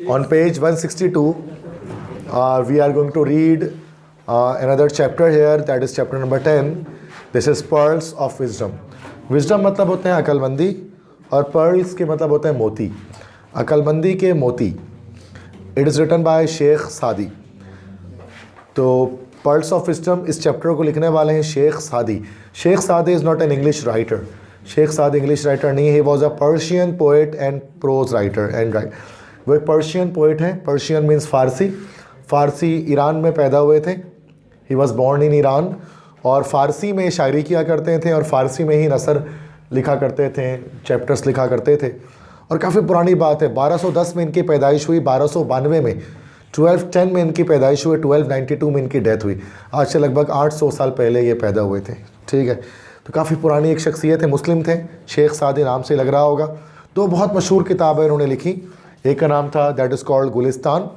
On page 162, we are going to read another chapter here, that is chapter number 10. This is Pearls of Wisdom. Wisdom मतलब होते हैं अकलमंदी और pearls के मतलब होते हैं मोती, अकलमंदी के मोती. It is written by Sheikh सादी. तो Pearls of Wisdom इस चैप्टर को लिखने वाले हैं Sheikh Saadi. Sheikh Saadi is not an English writer. Sheikh Saadi English writer नहीं है. He was a Persian poet and prose writer and वो एक पर्शियन पोएट हैं. पर्शियन मीन्स फारसी. फारसी ईरान में पैदा हुए थे. He was born in Iran और फ़ारसी में शायरी किया करते थे और फ़ारसी में ही नसर लिखा करते थे, चैप्टर्स लिखा करते थे. और काफ़ी पुरानी बात है. 1210 में इनकी पैदाइश हुई, 1292 में, 1210 में इनकी पैदाइश हुई, 1292 में इनकी डेथ हुई. आज से लगभग 800 साल पहले ये पैदा हुए थे. ठीक है, तो काफ़ी पुरानी एक शख्सियत है. मुस्लिम थे. शेख सादी नाम से लग रहा होगा. तो बहुत मशहूर किताब है इन्होंने लिखी. एक का नाम था that is called Gulistan,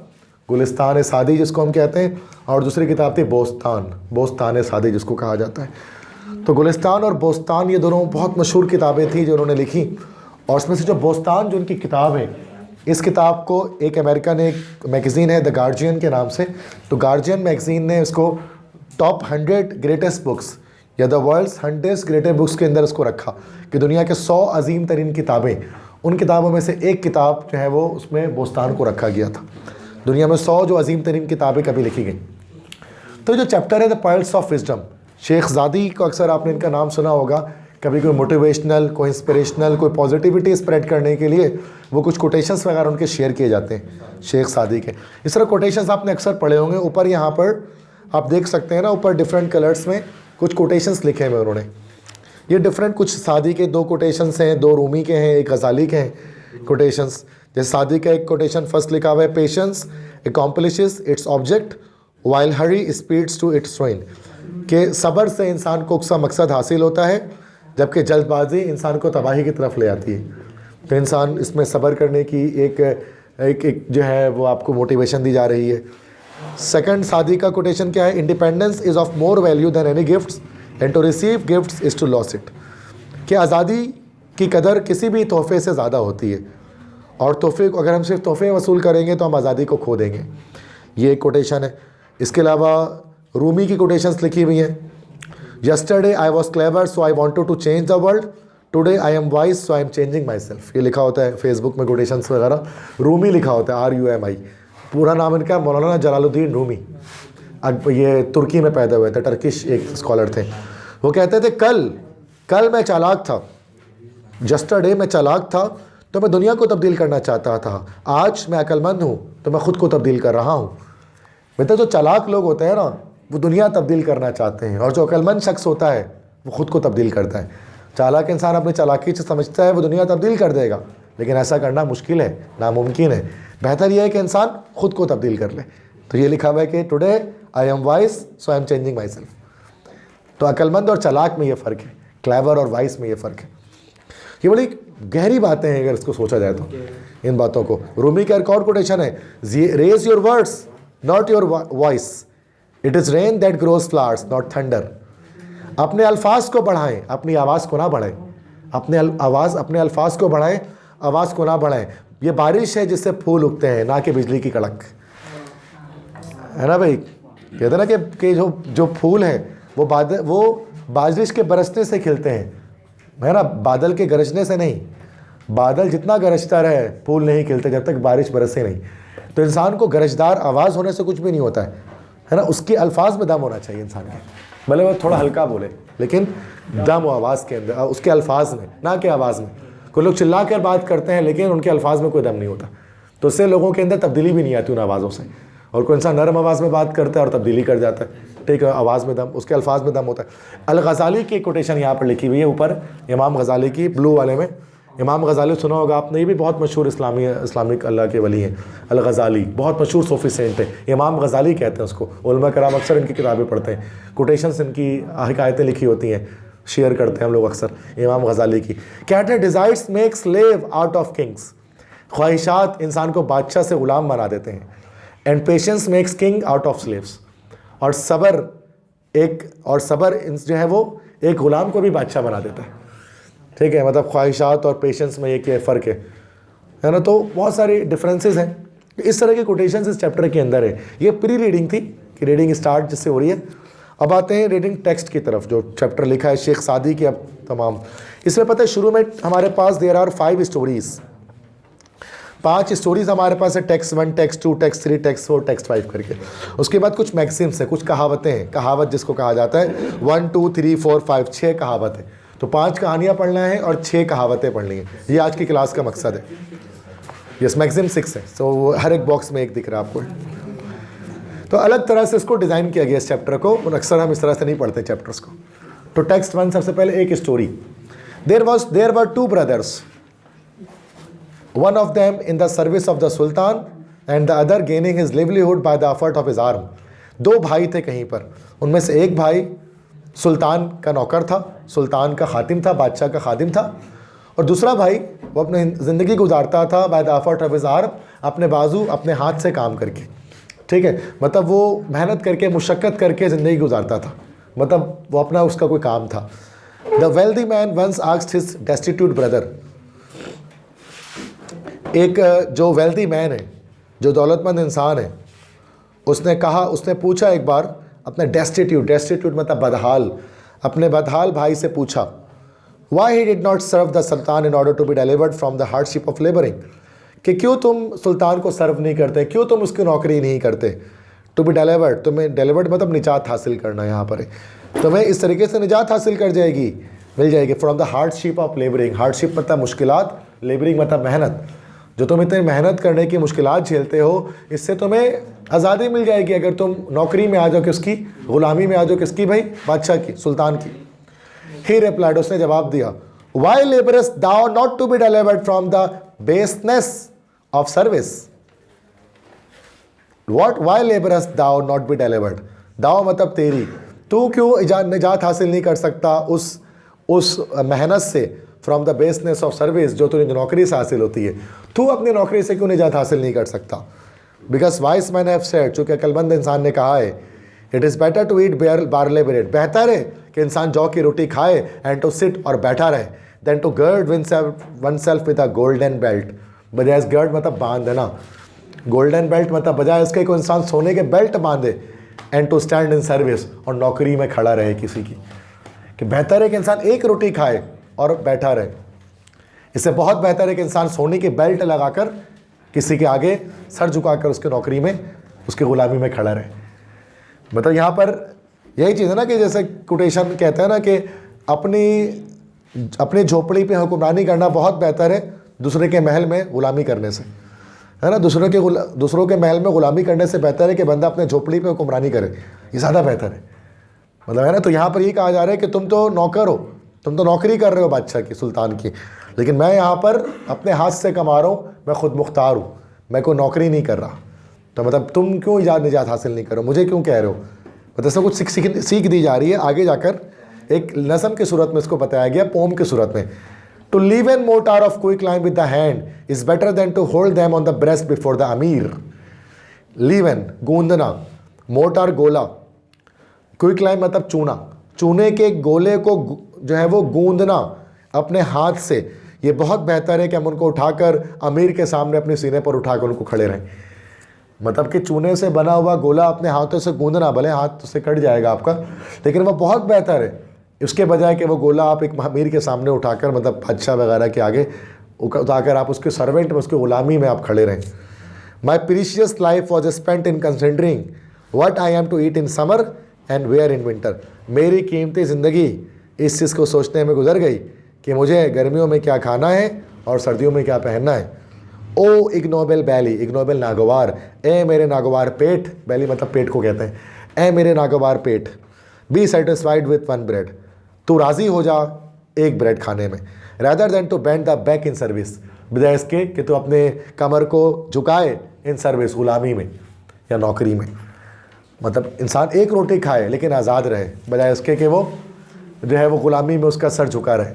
Gulistan सादी जिसको हम कहते हैं, और दूसरी किताब थी बोस्तान, बोस्तान सादी जिसको कहा जाता है. तो गुलिस्तान और बोस्तान ये दोनों बहुत मशहूर किताबें थी जो उन्होंने लिखी. और उसमें से जो बोस्तान जो उनकी किताब है, इस किताब को एक अमेरिकन एक मैगज़ीन है द गार्जियन के नाम से, तो गार्जियन मैगज़ीन ने इसको टॉप 100 ग्रेटेस्ट बुक्स या द वर्ल्ड्स 100 ग्रेटेस्ट बुक्स के अंदर इसको रखा कि दुनिया के 100 अजीम तरीन किताबें, उन किताबों में से एक किताब जो है वो उसमें बोस्तान को रखा गया था. दुनिया में 100 जो अजीम तरीन किताबें कभी लिखी गई. तो जो चैप्टर है the pearls of wisdom, Sheikh Saadi को अक्सर आपने इनका नाम सुना होगा. कभी कोई मोटिवेशनल, कोई इंस्पिरेशनल, कोई पॉजिटिविटी स्प्रेड करने के लिए वो कुछ कोटेशंस वगैरह उनके शेयर किए जाते हैं शेख ज़ादी के. इस तरह कोटेशंस आपने अक्सर पढ़े होंगे. ऊपर यहाँ पर आप देख सकते हैं ना, ऊपर डिफरेंट कलर्स में कुछ कोटेशंस लिखे हुए उन्होंने. ये डिफरेंट कुछ सादी के 2 कोटेशंस हैं, 2 रूमी के हैं, एक गज़ाली के हैं कोटेशंस. जैसे सादी का एक कोटेशन फर्स्ट लिखा हुआ है, patience accomplishes its object while hurry speeds to its train, के सब्र से इंसान को उसका मकसद हासिल होता है जबकि जल्दबाजी इंसान को तबाही की तरफ ले आती है. तो इंसान इसमें सब्र करने की एक जो है वो आपको मोटिवेशन दी जा रही है. सेकंड सादी का कोटेशन क्या है, independence is of more value than any gifts and to receive gifts is to lose it, कि आज़ादी की कदर किसी भी तोहफे से ज़्यादा होती है और तोहफे को अगर हम सिर्फ तोहफे वसूल करेंगे तो हम आज़ादी को खो देंगे. ये एक कोटेशन है. इसके अलावा रूमी की कोटेशंस लिखी हुई हैं. Yesterday I was clever so I wanted to change the world, today I am wise so I am changing myself. ये लिखा होता है फेसबुक में कोटेशंस वगैरह. रूमी लिखा होता है RUMI. पूरा नाम इनका मौलाना जलालुद्दीन रूमी. अब ये तुर्की में पैदा हुए थे, टर्किश एक स्कॉलर थे. वो कहते थे कल मैं चालाक था, यस्टरडे मैं चालाक था तो मैं दुनिया को तब्दील करना चाहता था, आज मैं अक्लमंद हूँ तो मैं ख़ुद को तब्दील कर रहा हूँ. बेटा जो चालाक लोग होते हैं ना वो दुनिया तब्दील करना चाहते हैं और जो अक्लमंद शख्स होता है वो ख़ुद को तब्दील करता है. चालाक इंसान अपनी चालाकी से समझता है वो दुनिया तब्दील कर देगा, लेकिन ऐसा करना मुश्किल है, नामुमकिन है. बेहतर यह है कि इंसान ख़ुद को तब्दील कर ले. तो ये लिखा हुआ है कि today I am wise so I am changing my self. तो अक्लमंद और चालाक में ये फ़र्क है, क्लेवर और वाइस में ये फ़र्क है. ये बड़ी गहरी बातें हैं अगर इसको सोचा जाए तो, इन बातों को. रूमी का एक और कोटेशन है, raise your words not your voice, it is rain that grows flowers not thunder. अपने अल्फाज को बढ़ाएं, अपनी आवाज़ को ना बढ़ाएं. अपने अल्फाज को बढ़ाएं, आवाज़ को ना बढ़ाएं. ये बारिश है जिससे फूल उगते हैं, ना कि बिजली की कड़क, है ना भाई. कहते ना कि जो फूल हैं वो बारिश के बरसने से खिलते हैं, है ना, बादल के गरजने से नहीं. बादल जितना गरजता रहे फूल नहीं खिलते जब तक बारिश बरसे नहीं. तो इंसान को गरजदार आवाज़ होने से कुछ भी नहीं होता है ना. उसके अल्फाज में दम होना चाहिए इंसान के, भले वो थोड़ा हल्का बोले लेकिन दम हो आवाज़ के अंदर, उसके अल्फाज में, ना कि आवाज़ में. कोई लोग चिल्ला कर बात करते हैं लेकिन उनके अल्फाज में कोई दम नहीं होता, तो उससे लोगों के अंदर तब्दीली भी नहीं आती उन आवाज़ों से. और कोई इंसान नरम आवाज़ में बात करता है और तब्दीली कर जाता है, ठीक है, आवाज़ में दम, उसके अल्फाज में दम होता है. अल-गज़ाली की कोटेशन यहाँ पर लिखी हुई है ऊपर, इमाम गज़ाली की, ब्लू वाले में. इमाम गज़ाली सुना होगा आपने, ये भी बहुत मशहूर इस्लामिक अल्लाह के वली हैं. अल-गज़ाली बहुत मशहूर सूफी सेंट है, इमाम गज़ाली कहते हैं उसको. उलमा कराम अक्सर इनकी किताबें पढ़ते हैं, कोटेशंस इनकी हिकायतें लिखी होती हैं, शेयर करते हैं हम लोग अक्सर. इमाम गज़ाली की कहते हैं, desires make slave out of Kings, ख्वाहिशात इंसान को बादशाह से ग़ुलाम बना देते हैं. And patience makes king out of slaves, और सब्र जो है वो एक ग़ुलाम को भी बादशाह बना देता है. ठीक है, मतलब ख्वाहिशात और पेशेंस में एक फ़र्क है ना. तो बहुत सारी डिफरेंसेस हैं इस तरह के कोटेशंस इस चैप्टर के अंदर है। ये प्री रीडिंग थी कि रीडिंग स्टार्ट जिससे हो रही है। अब आते हैं रीडिंग टेक्स्ट की तरफ, जो चैप्टर लिखा है शेख सादी की। अब तमाम इसमें पता है शुरू में हमारे पास देयर आर 5 स्टोरीज, 5 स्टोरीज हमारे पास है, text 1, text 2, text 3, text 4, text 5 करके। उसके बाद कुछ मैक्सिम्स है, कुछ कहावतें हैं, कहावत जिसको कहा जाता है 1 2 3 4 5 6 कहावत है। तो 5 कहानियाँ पढ़ना है और 6 कहावतें पढ़नी है, ये आज की क्लास का मकसद है। यस, मैक्सिमम 6 है, सो हर एक बॉक्स में एक दिख रहा है आपको। तो अलग तरह से इसको डिज़ाइन किया गया इस चैप्टर को, और अक्सर हम इस तरह से नहीं पढ़ते चैप्टर्स को। तो टेक्स्ट 1 सबसे पहले एक story. There were 2 brothers, one of them in the service of the Sultan and the other gaining his livelihood by the effort of his arm। 2 भाई थे कहीं पर, उनमें से एक भाई सुल्तान का नौकर था, सुल्तान का खातिम था, बादशाह का खादिम था, और दूसरा भाई वो अपनी ज़िंदगी गुजारता था by the effort of his arm, अपने बाजू अपने हाथ से काम करके। ठीक है, मतलब वो मेहनत करके मुशक्क़त करके ज़िंदगी गुजारता था, मतलब वो अपना उसका कोई काम था। The wealthy man once asked his destitute brother. एक जो वेल्दी मैन है, जो दौलतमंद इंसान है, उसने पूछा एक बार अपने डेस्टिट्यूट मतलब बदहाल, अपने बदहाल भाई से पूछा, why he did not serve the sultan in order to be delivered from the hardship of labouring, कि क्यों तुम सुल्तान को सर्व नहीं करते, क्यों तुम उसकी नौकरी नहीं करते। टू बी डिलीवर्ड, तुम्हें डिलीवर्ड मतलब निजात हासिल करना, यहाँ पर है तुम्हें इस तरीके से निजात हासिल मिल जाएगी from the hardship of labouring. Hardship मतलब मुश्किलात, लेबरिंग मतलब मेहनत। जो तुम इतने मेहनत करने की मुश्किलात झेलते हो, इससे तुम्हें आज़ादी मिल जाएगी अगर तुम नौकरी में आ जाओ, किसकी, गुलामी में आ जाओ, किसकी भाई, बादशाह की, सुल्तान की। ही रिप्लाइड, उसने जवाब दिया, why labourest thou not to be delivered from the baseness of service. What, why labourest thou not be delivered, thou मतलब तेरी, तू क्यों निजात हासिल नहीं कर सकता उस मेहनत से, from the baseness of service, जो तुझे नौकरी से हासिल होती है, तू अपनी नौकरी से क्यों निजात हासिल नहीं कर सकता। Because wise man have said, चूँकि अक्लमंद इंसान ने कहा है, it is better to eat barley bread, बेहतर है कि इंसान जौ की रोटी खाए, एंड टू सिट और बैठा रहे, then to gird oneself with a golden belt. बजाय इस गर्ड मतलब बांधना, गोल्डन बेल्ट मतलब बजाय इसके कोई इंसान सोने के बेल्ट बांधे, and to stand in service, और नौकरी में खड़ा रहे किसी की, कि बेहतर है कि इंसान एक रोटी खाए और बैठा रहे, इससे बहुत बेहतर है कि इंसान सोने की बेल्ट लगाकर किसी के आगे सर झुकाकर उसकी नौकरी में, उसकी गुलामी में खड़ा रहे। मतलब यहाँ पर यही चीज़ है ना, कि जैसे कोटेशन कहते हैं ना कि अपनी झोपड़ी पे हुक्मरानी करना बहुत बेहतर है दूसरे के महल में गुलामी करने से, है ना। दूसरों के महल में गुलामी करने से बेहतर है कि बंदा अपने झोपड़ी पे हुक्मरानी करे, ये ज़्यादा बेहतर है, मतलब है ना। तो यहाँ पर ये कहा जा रहा है कि तुम तो नौकर हो, तुम तो नौकरी कर रहे हो बादशाह की, सुल्तान की, लेकिन मैं यहाँ पर अपने हाथ से कमा रहा हूँ, मैं खुद मुख्तार हूँ, मैं कोई नौकरी नहीं कर रहा। तो मतलब तुम क्यों निजात हासिल नहीं करो, मुझे क्यों कह रहे हो। मतलब इसमें कुछ सीख दी जा रही है। आगे जाकर एक नज़म की सूरत में इसको बताया गया, पोम की सूरत में। To leave an mortar of quicklime with the hand is better than to hold them on the breast before the amir. Leave an गूंदना, मोटार गोला, क्विक लाइन मतलब चूना, चूने के गोले को जो है वो गूंदना अपने हाथ से, ये बहुत बेहतर है कि हम उनको उठाकर अमीर के सामने अपने सीने पर उठाकर उनको खड़े रहें। मतलब कि चूने से बना हुआ गोला अपने हाथों से गूंदना, भले हाथ से कट जाएगा आपका, लेकिन वह बहुत बेहतर है उसके बजाय कि वो गोला आप एक अमीर के सामने उठाकर, मतलब बादशाह वगैरह के आगे उठाकर आप उसके सर्वेंट में, उसकी गुलामी में आप खड़े रहें। My precious life was spent in considering what I am to eat in summer and wear in winter. मेरी कीमती ज़िंदगी इस चीज़ को सोचने में गुजर गई कि मुझे गर्मियों में क्या खाना है और सर्दियों में क्या पहनना है। ओ इग्नोबल बैली, इग्नोबल नागवार, ए मेरे नागवार पेट, बैली मतलब पेट को कहते हैं, ए मेरे नागवार पेट, be satisfied with one bread, तू राज़ी हो जा एक ब्रेड खाने में, rather than to bend the back in service, बजाय इसके कि तू अपने कमर को झुकाए इन सर्विस, गुलामी में या नौकरी में। मतलब इंसान एक रोटी खाए लेकिन आज़ाद रहे, बजाय इसके कि वो जो है वो गुलामी में उसका सर झुका रहे।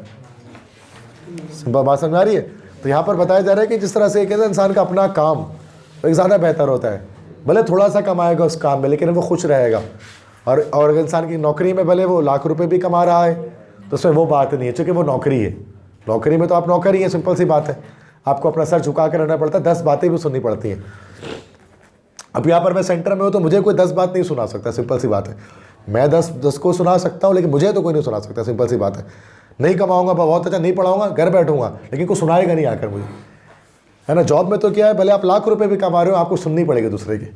सिंपल बात समझ आ रही है। तो यहाँ पर बताया जा रहा है कि जिस तरह से कहते हैं इंसान का अपना काम वो एक ज़्यादा बेहतर होता है, भले थोड़ा सा कमाएगा उस काम में लेकिन वो खुश रहेगा। और इंसान की नौकरी में भले वो लाख रुपए भी कमा रहा है तो उसमें वो बात नहीं है, चूँकि वो नौकरी है। नौकरी में तो आप नौकर ही हैं, सिंपल सी बात है, आपको अपना सर झुका कर रहना पड़ता है, 10 बातें भी सुननी पड़ती हैं। अब यहाँ पर मैं सेंटर में हूँ तो मुझे कोई 10 बात नहीं सुना सकता, सिंपल सी बात है। मैं 10 को सुना सकता हूँ, लेकिन मुझे तो कोई नहीं सुना सकता, सिंपल सी बात है। नहीं कमाऊंगा, बहुत अच्छा नहीं पढ़ाऊंगा, घर बैठूंगा, लेकिन कोई सुनाएगा नहीं आकर मुझे, है ना। जॉब में तो क्या है, भले आप लाख रुपए भी कमा रहे हो, आपको सुननी पड़ेगी दूसरे की।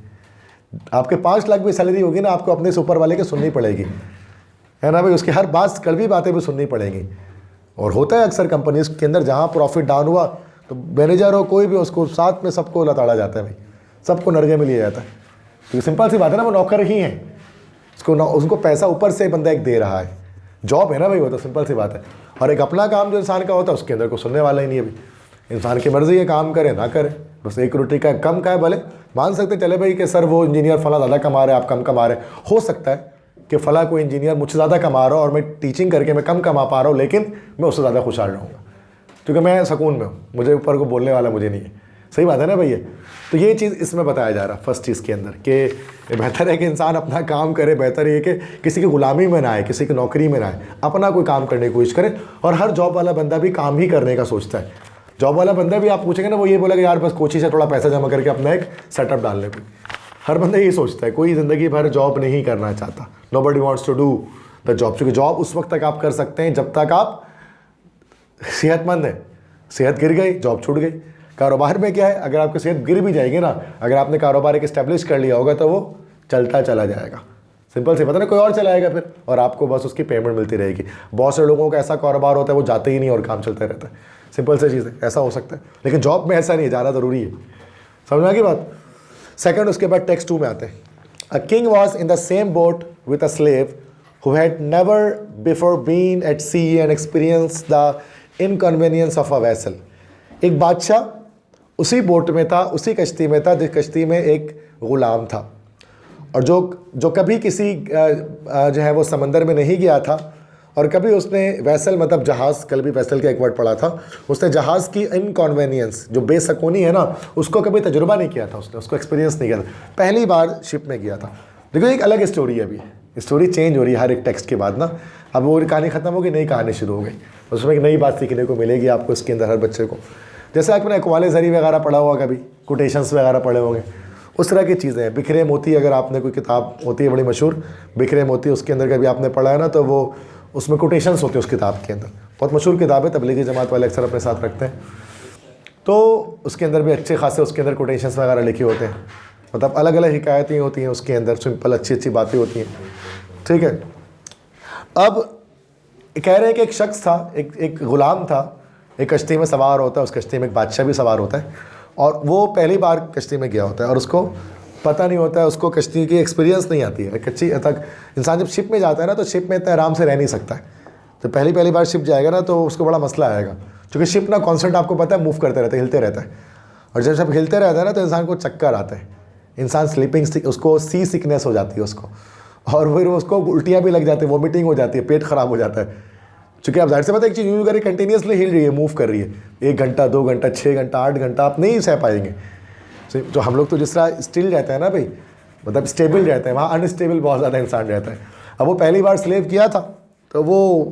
आपके 5 लाख भी सैलरी होगी ना, आपको अपने से ऊपर वाले की सुननी पड़ेगी, है ना भाई। उसकी हर बात, कड़वी बातें भी सुननी पड़ेंगी। और होता है अक्सर कंपनीज के अंदर, जहाँ प्रॉफिट डाउन हुआ तो मैनेजर हो कोई भी, उसको साथ में सबको लताड़ा जाता है भाई, सबको नरगे में लिया जाता है। तो सिंपल सी बात है ना, वो नौकर ही हैं, उनको पैसा ऊपर से बंदा एक दे रहा है। जॉब है ना भाई, वो तो सिंपल सी बात है। और एक अपना काम जो इंसान का होता है, उसके अंदर को सुनने वाला ही नहीं है भाई। इंसान की मर्जी है, काम करे ना करे, बस एक रोटी का कम खाए। भले मान सकते चले भाई कि सर वो इंजीनियर फला ज़्यादा कमा रहे हैं, आप कम कमा रहे हैं। हो सकता है कि फला कोई इंजीनियर मुझसे ज़्यादा कमा रहा हो और मैं टीचिंग करके मैं कम कमा पा रहा हूँ, लेकिन मैं उससे ज़्यादा खुशहाल रहूँगा क्योंकि मैं सुकून में हूँ, मुझे ऊपर को बोलने वाला मुझे नहीं है। सही बात है ना भैया। तो ये चीज़ इसमें बताया जा रहा है फर्स्ट चीज़ के अंदर कि बेहतर है कि इंसान अपना काम करे, बेहतर ये कि किसी की गुलामी में ना आए, किसी की नौकरी में ना आए, अपना कोई काम करने की कोशिश करे। और हर जॉब वाला बंदा भी काम ही करने का सोचता है। जॉब वाला बंदा भी आप पूछेंगे ना, वो ये बोलेगा यार बस कोचिंग से थोड़ा पैसा जमा करके अपना एक सेटअप डालने को। हर बंदा यही सोचता है, कोई ज़िंदगी भर जॉब नहीं करना चाहता। Nobody wants to do the job. क्योंकि जॉब उस वक्त तक आप कर सकते हैं जब तक आप सेहतमंद हैं। सेहत गिर गई, जॉब छूट गई। कारोबार में क्या है, अगर आपकी सेहत गिर भी जाएगी ना, अगर आपने कारोबार एक इस्टेब्लिश कर लिया होगा तो वो चलता चला जाएगा। सिंपल सी पता ना, कोई और चलाएगा फिर, और आपको बस उसकी पेमेंट मिलती रहेगी। बहुत से लोगों का ऐसा कारोबार होता है वो जाते ही नहीं और काम चलता रहता है। सिंपल सी चीज़ है, ऐसा हो सकता है। लेकिन जॉब में ऐसा नहीं है, जाना ज़रूरी है। समझ में की बात। सेकंड, उसके बाद टेक्स्ट 2 में आते हैं। A king was in the same boat with a slave who had never before been at sea and experience the inconvenience of a vessel. एक बादशाह उसी बोट में था, उसी कश्ती में था जिस कश्ती में एक ग़ुलाम था, और जो कभी किसी जो है वो समंदर में नहीं गया था, और कभी उसने वैसल मतलब जहाज़, कल भी वैसल का एक वर्ड पढ़ा था, उसने जहाज़ की इनकन्वीनियंस जो बेसकूनी है ना, उसको कभी तजुर्बा नहीं किया था, उसने उसको एक्सपीरियंस नहीं किया था, पहली बार शिप में गया था। देखो एक अलग स्टोरी है, अभी स्टोरी चेंज हो रही है हर एक टेक्स्ट के बाद ना। अब वो कहानी ख़त्म हो गई, नई कहानी शुरू हो गई, उसमें एक नई बात सीखने को मिलेगी आपको इसके अंदर, हर बच्चे को। जैसे आपने अक़वाले ज़री वगैरह पढ़ा होगा, कभी कोटेशंस वगैरह पढ़े होंगे, उस तरह की चीज़ें हैं। बिखरे मोती, अगर आपने कोई किताब होती है बड़ी मशहूर बिखरे मोती, उसके अंदर कभी आपने पढ़ा है ना, तो वो उसमें कोटेशंस होते हैं उस किताब के अंदर। बहुत मशहूर किताब है, तबलीगी जमात वाले अक्सर अपने साथ रखते हैं। तो उसके अंदर भी अच्छे खासे उसके अंदर कोटेशंस वगैरह लिखे होते हैं, मतलब अलग अलग हिकायतें होती हैं उसके अंदर, सिंपल अच्छी अच्छी बातें होती हैं। ठीक है। अब कह रहे हैं कि एक शख्स था, एक ग़ुलाम था, एक कश्ती में सवार होता है, उस कश्ती में एक बादशाह भी सवार होता है, और वो पहली बार कश्ती में गया होता है और उसको पता नहीं होता है, उसको कश्ती की एक्सपीरियंस नहीं आती है। कच्ची तक इंसान जब शिप में जाता है ना, तो शिप में इतना आराम से रह नहीं सकता है। तो पहली बार शिप जाएगा ना, तो उसको बड़ा मसला आएगा, क्योंकि शिप ना कॉन्स्टेंट आपको पता है मूव करते रहता है, हिलते रहता है, और जब सब हिलते रहता है ना, तो इंसान को चक्कर आता है, इंसान स्लीपिंग, उसको सी सिकनेस हो जाती है उसको, और फिर उसको उल्टियाँ भी लग जाती है, वोमिटिंग हो जाती है, पेट ख़राब हो जाता है। चूँकि आप जाहिर से पता है एक चीज़ यूँ करिए, कंटिन्यूसली हिल रही है, मूव कर रही है, 1 घंटा 2 घंटा 6 घंटा 8 घंटा आप नहीं सह पाएंगे। तो हम लोग तो जिस तरह स्टिल रहता है ना भाई, मतलब स्टेबल रहता है, वहाँ अनस्टेबल बहुत ज़्यादा इंसान रहता है। अब वो पहली बार स्लेव किया था, तो वो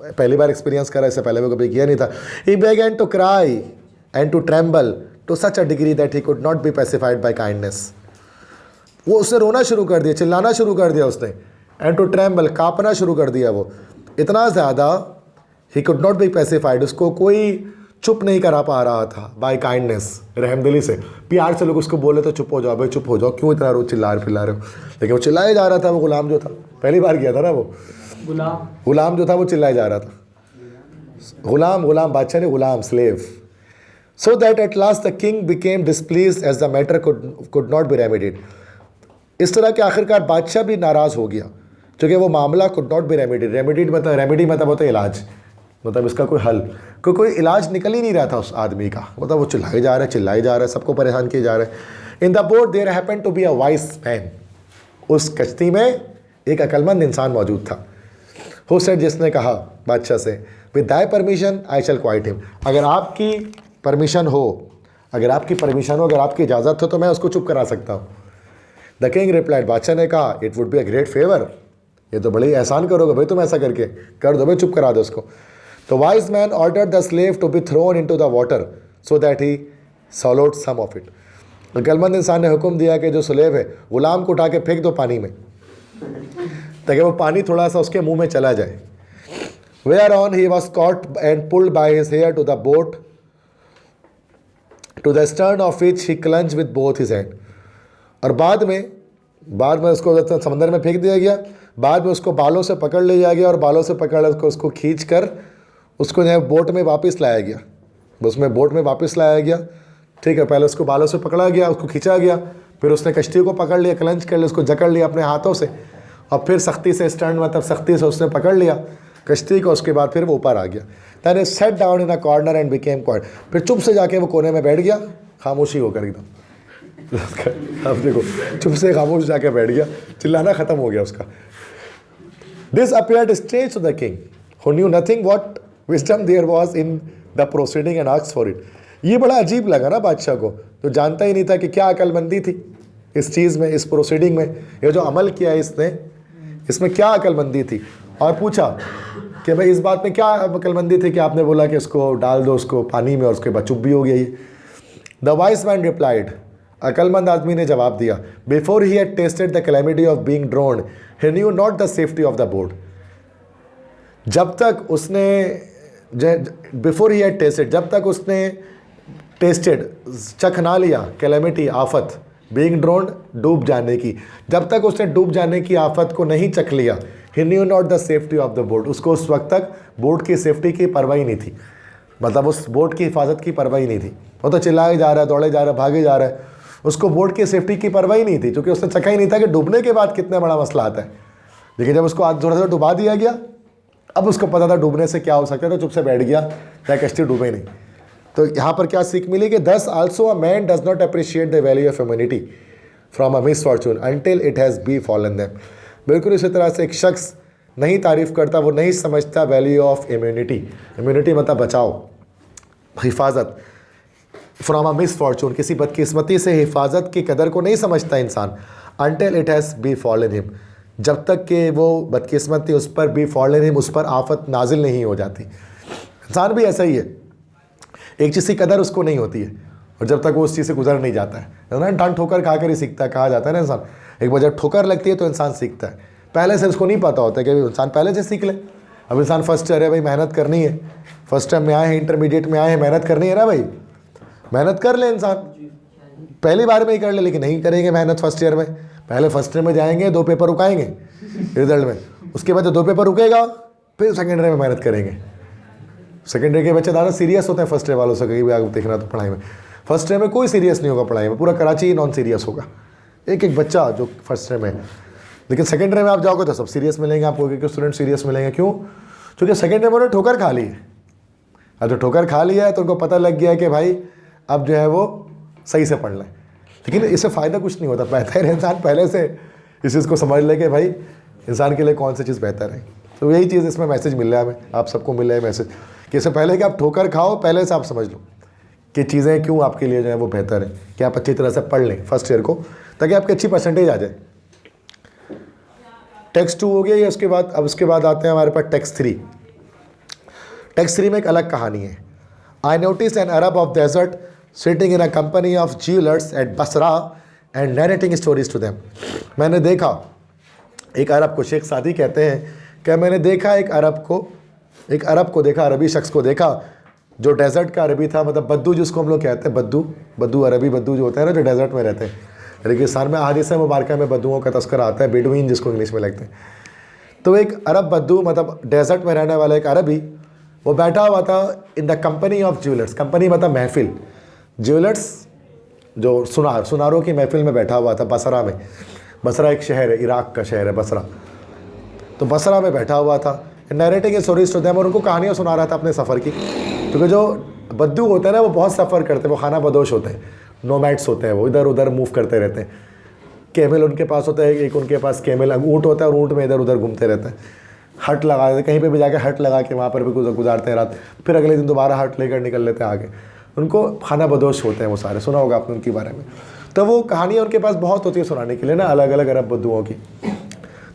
पहली बार एक्सपीरियंस करा, इससे पहले वो कभी किया नहीं था। He began to cry and to tremble to such a degree that he could not be pacified by kindness. वो उसने रोना शुरू कर दिया, चिल्लाना शुरू कर दिया उसने, एंड टू ट्रेम्बल, काँपना शुरू कर दिया वो इतना ज़्यादा। ही कुड नॉट बी पैसिफाइड, उसको कोई चुप नहीं करा पा रहा था बाय काइंडनेस, रहमदिली से। प्यार से लोग उसको बोले तो चुप हो जाओ भाई, चुप हो जाओ, क्यों इतना रोज चिल्ला रहे हो, लेकिन वो चिल्लाए जा रहा था। वो गुलाम जो था, पहली बार किया था ना, वो गुलाम जो था वो चिल्लाए जा रहा था। गुलाम बादशाह ने गुलाम, slave. So that at last the king became displeased as the matter could not be remedied. इस तरह के आखिरकार बादशाह भी नाराज़ हो गया, क्योंकि वो मामला कुड नॉट बी रेमेडिड। रेमेडी मतलब होता है इलाज, मतलब इसका कोई हल, कोई इलाज निकल ही नहीं रहा था उस आदमी का। मतलब वो चिल्लाए जा रहा है, सबको परेशान किए जा रहे हैं। In the boat there happened to be a wise man. उस कश्ती में एक अक्लमंद इंसान मौजूद था। हु सेड, जिसने कहा बादशाह से, with thy permission I shall quiet him. अगर आपकी परमिशन हो, अगर आपकी इजाज़त हो, तो मैं उसको चुप करा सकता हूँ। द किंग रिप्लाइड, बादशाह ने कहा, it would be a great favour, ये तो बड़ी एहसान करोगे भाई तुम, ऐसा करके कर दो भाई, चुप करा दो उसको। तो wise man ordered the slave to be thrown into the water so that he swallowed some of it. अक्लमंद इंसान ने हुक्म दिया कि जो स्लेव है गुलाम को उठा के फेंक दो पानी में, ताकि वो पानी थोड़ा सा उसके मुंह में चला जाए। Whereon he was caught and pulled by his hair to the boat, to the stern of which he clung with both his hands. और बाद में उसको समंदर में फेंक दिया गया। बाद में उसको बालों से पकड़ लिया गया और बालों से पकड़ उसको खींच कर उसको जो है बोट में वापस लाया गया, उसमें बोट में वापस लाया गया। ठीक है, पहले उसको बालों से पकड़ा गया, उसको खींचा गया, फिर उसने कश्ती को पकड़ लिया, क्लंच कर लिया, उसको जकड़ लिया अपने हाथों से, और फिर सख्ती से स्टर्न मतलब सख्ती से उसने पकड़ लिया कश्ती को। उसके बाद फिर वो ऊपर आ गया। Then sat down in a corner and became quiet. फिर चुप से जाके वो कोने में बैठ गया, खामोशी होकर एकदम। अब देखो, चुप से खामोश जाके बैठ गया, चिल्लाना खत्म हो गया उसका। This appeared strange to the king who knew nothing what wisdom there was in the proceeding and asked for it. ये बड़ा अजीब लगा ना बादशाह को, तो जानता ही नहीं था कि क्या अकलमंदी थी इस चीज़ में, इस प्रोसीडिंग में। ये जो अमल किया इसने, इसमें क्या अकलमंदी थी। और पूछा कि भाई इस बात में क्या अकलमंदी थी कि आपने बोला कि इसको डाल दो उसको पानी में, और उसके बाद चुप भी हो गया ये। द वाइस मैन रिप्लाइड, अकलमंद आदमी ने जवाब दिया, before he had tasted the calamity of being drowned he knew not the safety of the boat. जब तक उसने बिफोर ही हैड टेस्टेड, जब तक उसने टेस्टेड चख ना लिया कैलेमिटी आफत, बीइंग ड्रोन्ड डूब जाने की, जब तक उसने डूब जाने की आफत को नहीं चख लिया, he knew not the safety of the boat, उसको उस वक्त तक बोट की सेफ्टी की परवाह ही नहीं थी। मतलब उस बोट की हिफाजत की परवाह ही नहीं थी। वो तो चिल्लाए जा रहा है, दौड़े जा रहा है, भागे जा रहा है, उसको बोट की सेफ्टी की परवाह ही नहीं थी, क्योंकि उसने चखा ही नहीं था कि डूबने के बाद कितना बड़ा मसला आता है। लेकिन जब उसको आज थोड़ा सा डुबा दिया गया, अब उसको पता था डूबने से क्या हो सकता है, तो चुप से बैठ गया, चाहे कश्ती डूबे नहीं। तो यहाँ पर क्या सीख मिली कि thus also a man does not appreciate the value of humanity from a misfortune until it has befallen them. बिल्कुल इसी तरह से एक शख्स नहीं तारीफ़ करता, वो नहीं समझता वैल्यू ऑफ इम्यूनिटी। इम्यूनिटी मतलब बचाव, हिफाजत, फ्रॉम अ मिसफॉर्चून, किसी बदकिस्मती से हिफाजत की कदर को नहीं समझता इंसान, until it has befallen him, जब तक कि वो बदकिस्मती उस पर बी फॉलन हिम, उस पर आफत नाजिल नहीं हो जाती। इंसान भी ऐसा ही है, एक चीज़ की कदर उसको नहीं होती है, और जब तक वो उस चीज़ से गुजर नहीं जाता है ना, डांट ठोकर खा कर ही सीखता है, कहा जाता है ना इंसान। एक बार जब ठोकर लगती है तो इंसान सीखता है, पहले से उसको नहीं पता होता कि इंसान पहले से सीख ले। अब इंसान फर्स्ट ईयर है भाई, मेहनत करनी है, फर्स्ट टाइम में आए हैं, इंटरमीडिएट में आए हैं, मेहनत करनी है ना भाई, मेहनत कर ले इंसान, पहली बार में ही कर ले। लेकिन नहीं करेंगे मेहनत फर्स्ट ईयर में, पहले फर्स्ट ईयर में जाएंगे, 2 पेपर रुकाएंगे रिजल्ट में, उसके बाद जो 2 पेपर रुकेगा फिर सेकेंड ईयर में मेहनत करेंगे। सेकेंड ईयर के बच्चे ज़्यादा सीरियस होते हैं फर्स्ट ईयर वालों से, कहीं भी आगे देखना तो पढ़ाई में फर्स्ट ईयर में कोई सीरियस नहीं होगा, पढ़ाई में पूरा कराची ही नॉन सीरियस होगा, एक बच्चा जो फर्स्ट ईयर में। लेकिन सेकेंड ईयर में आप जाओगे तो सब सीरियस मिलेंगे आपको, क्योंकि स्टूडेंट सीरियस मिलेंगे। क्यों? क्योंकि सेकेंड ईयर में उन्होंने ठोकर खा ली है। अब जो ठोकर खा लिया है तो उनको पता लग गया है कि भाई अब जो है वो सही से पढ़ लें। लेकिन इससे फ़ायदा कुछ नहीं होता, बेहतर है इंसान पहले से इस चीज़ को समझ ले कि भाई इंसान के लिए कौन सी चीज़ बेहतर है। तो यही चीज़ इसमें मैसेज मिल रहा है हमें, आप सबको मिल रहा है मैसेज कि इससे पहले कि आप ठोकर खाओ, पहले से आप समझ लो कि चीज़ें क्यों आपके लिए जो है वो बेहतर है, कि आप अच्छी तरह से पढ़ लें फर्स्ट ईयर को, ताकि आपकी अच्छी परसेंटेज आ जाए। टेक्स्ट 2 हो गया ये, उसके बाद अब उसके बाद आते हैं हमारे पास टेक्स्ट 3। टेक्स्ट 3 में एक अलग कहानी है। I notice an Arab of desert sitting in a company of jewellers at Basra and narrating stories to them. मैंने देखा एक अरब को, शेख सादी कहते हैं कि मैंने देखा एक अरब को देखा, अरबी शख्स को देखा जो डेजर्ट का अरबी था, मतलब बद्दू जिसको हम लोग कहते हैं, बद्दू अरबी बद्दू जो होता है ना, जो डेजर्ट में रहते हैं। रेगिस्तान में अहादीस मुबारका में बद्दुओं का तस्करा आता है, बेडुइन जिसको इंग्लिश में लगते हैं। तो एक अरब बद्दू मतलब डेजर्ट में रहने वाला एक अरबी, वो बैठा हुआ था in the company of jewellers. Company मतलब महफिल, ज्वेलर्स जो सुनारों की महफिल में बैठा हुआ था बसरा में। बसरा एक शहर है, इराक का शहर है बसरा। तो बसरा में बैठा हुआ था, नरेटिंग स्टोरीज टू देम, और उनको कहानियाँ सुना रहा था अपने सफ़र की। क्योंकि जो बद्दू होते हैं ना वो बहुत सफ़र करते हैं, वो खाना बदोश होते हैं, नोमैड्स होते हैं, वो इधर उधर मूव करते रहते हैं। कैमल उनके पास होता है, एक उनके पास कैमल ऊँट होता है और ऊँट में इधर उधर घूमते रहते हैं। हट लगा देते, कहीं पे भी जाके हट लगा के वहाँ पर भी गुजारते हैं रात, फिर अगले दिन दोबारा हट लेकर निकल लेते हैं आगे। उनको खाना बदोश होते हैं वो सारे, सुना होगा आपने उनके बारे में। तो वो कहानियाँ उनके पास बहुत होती है सुनाने के लिए ना, अलग अलग अरब बद्दुओं की।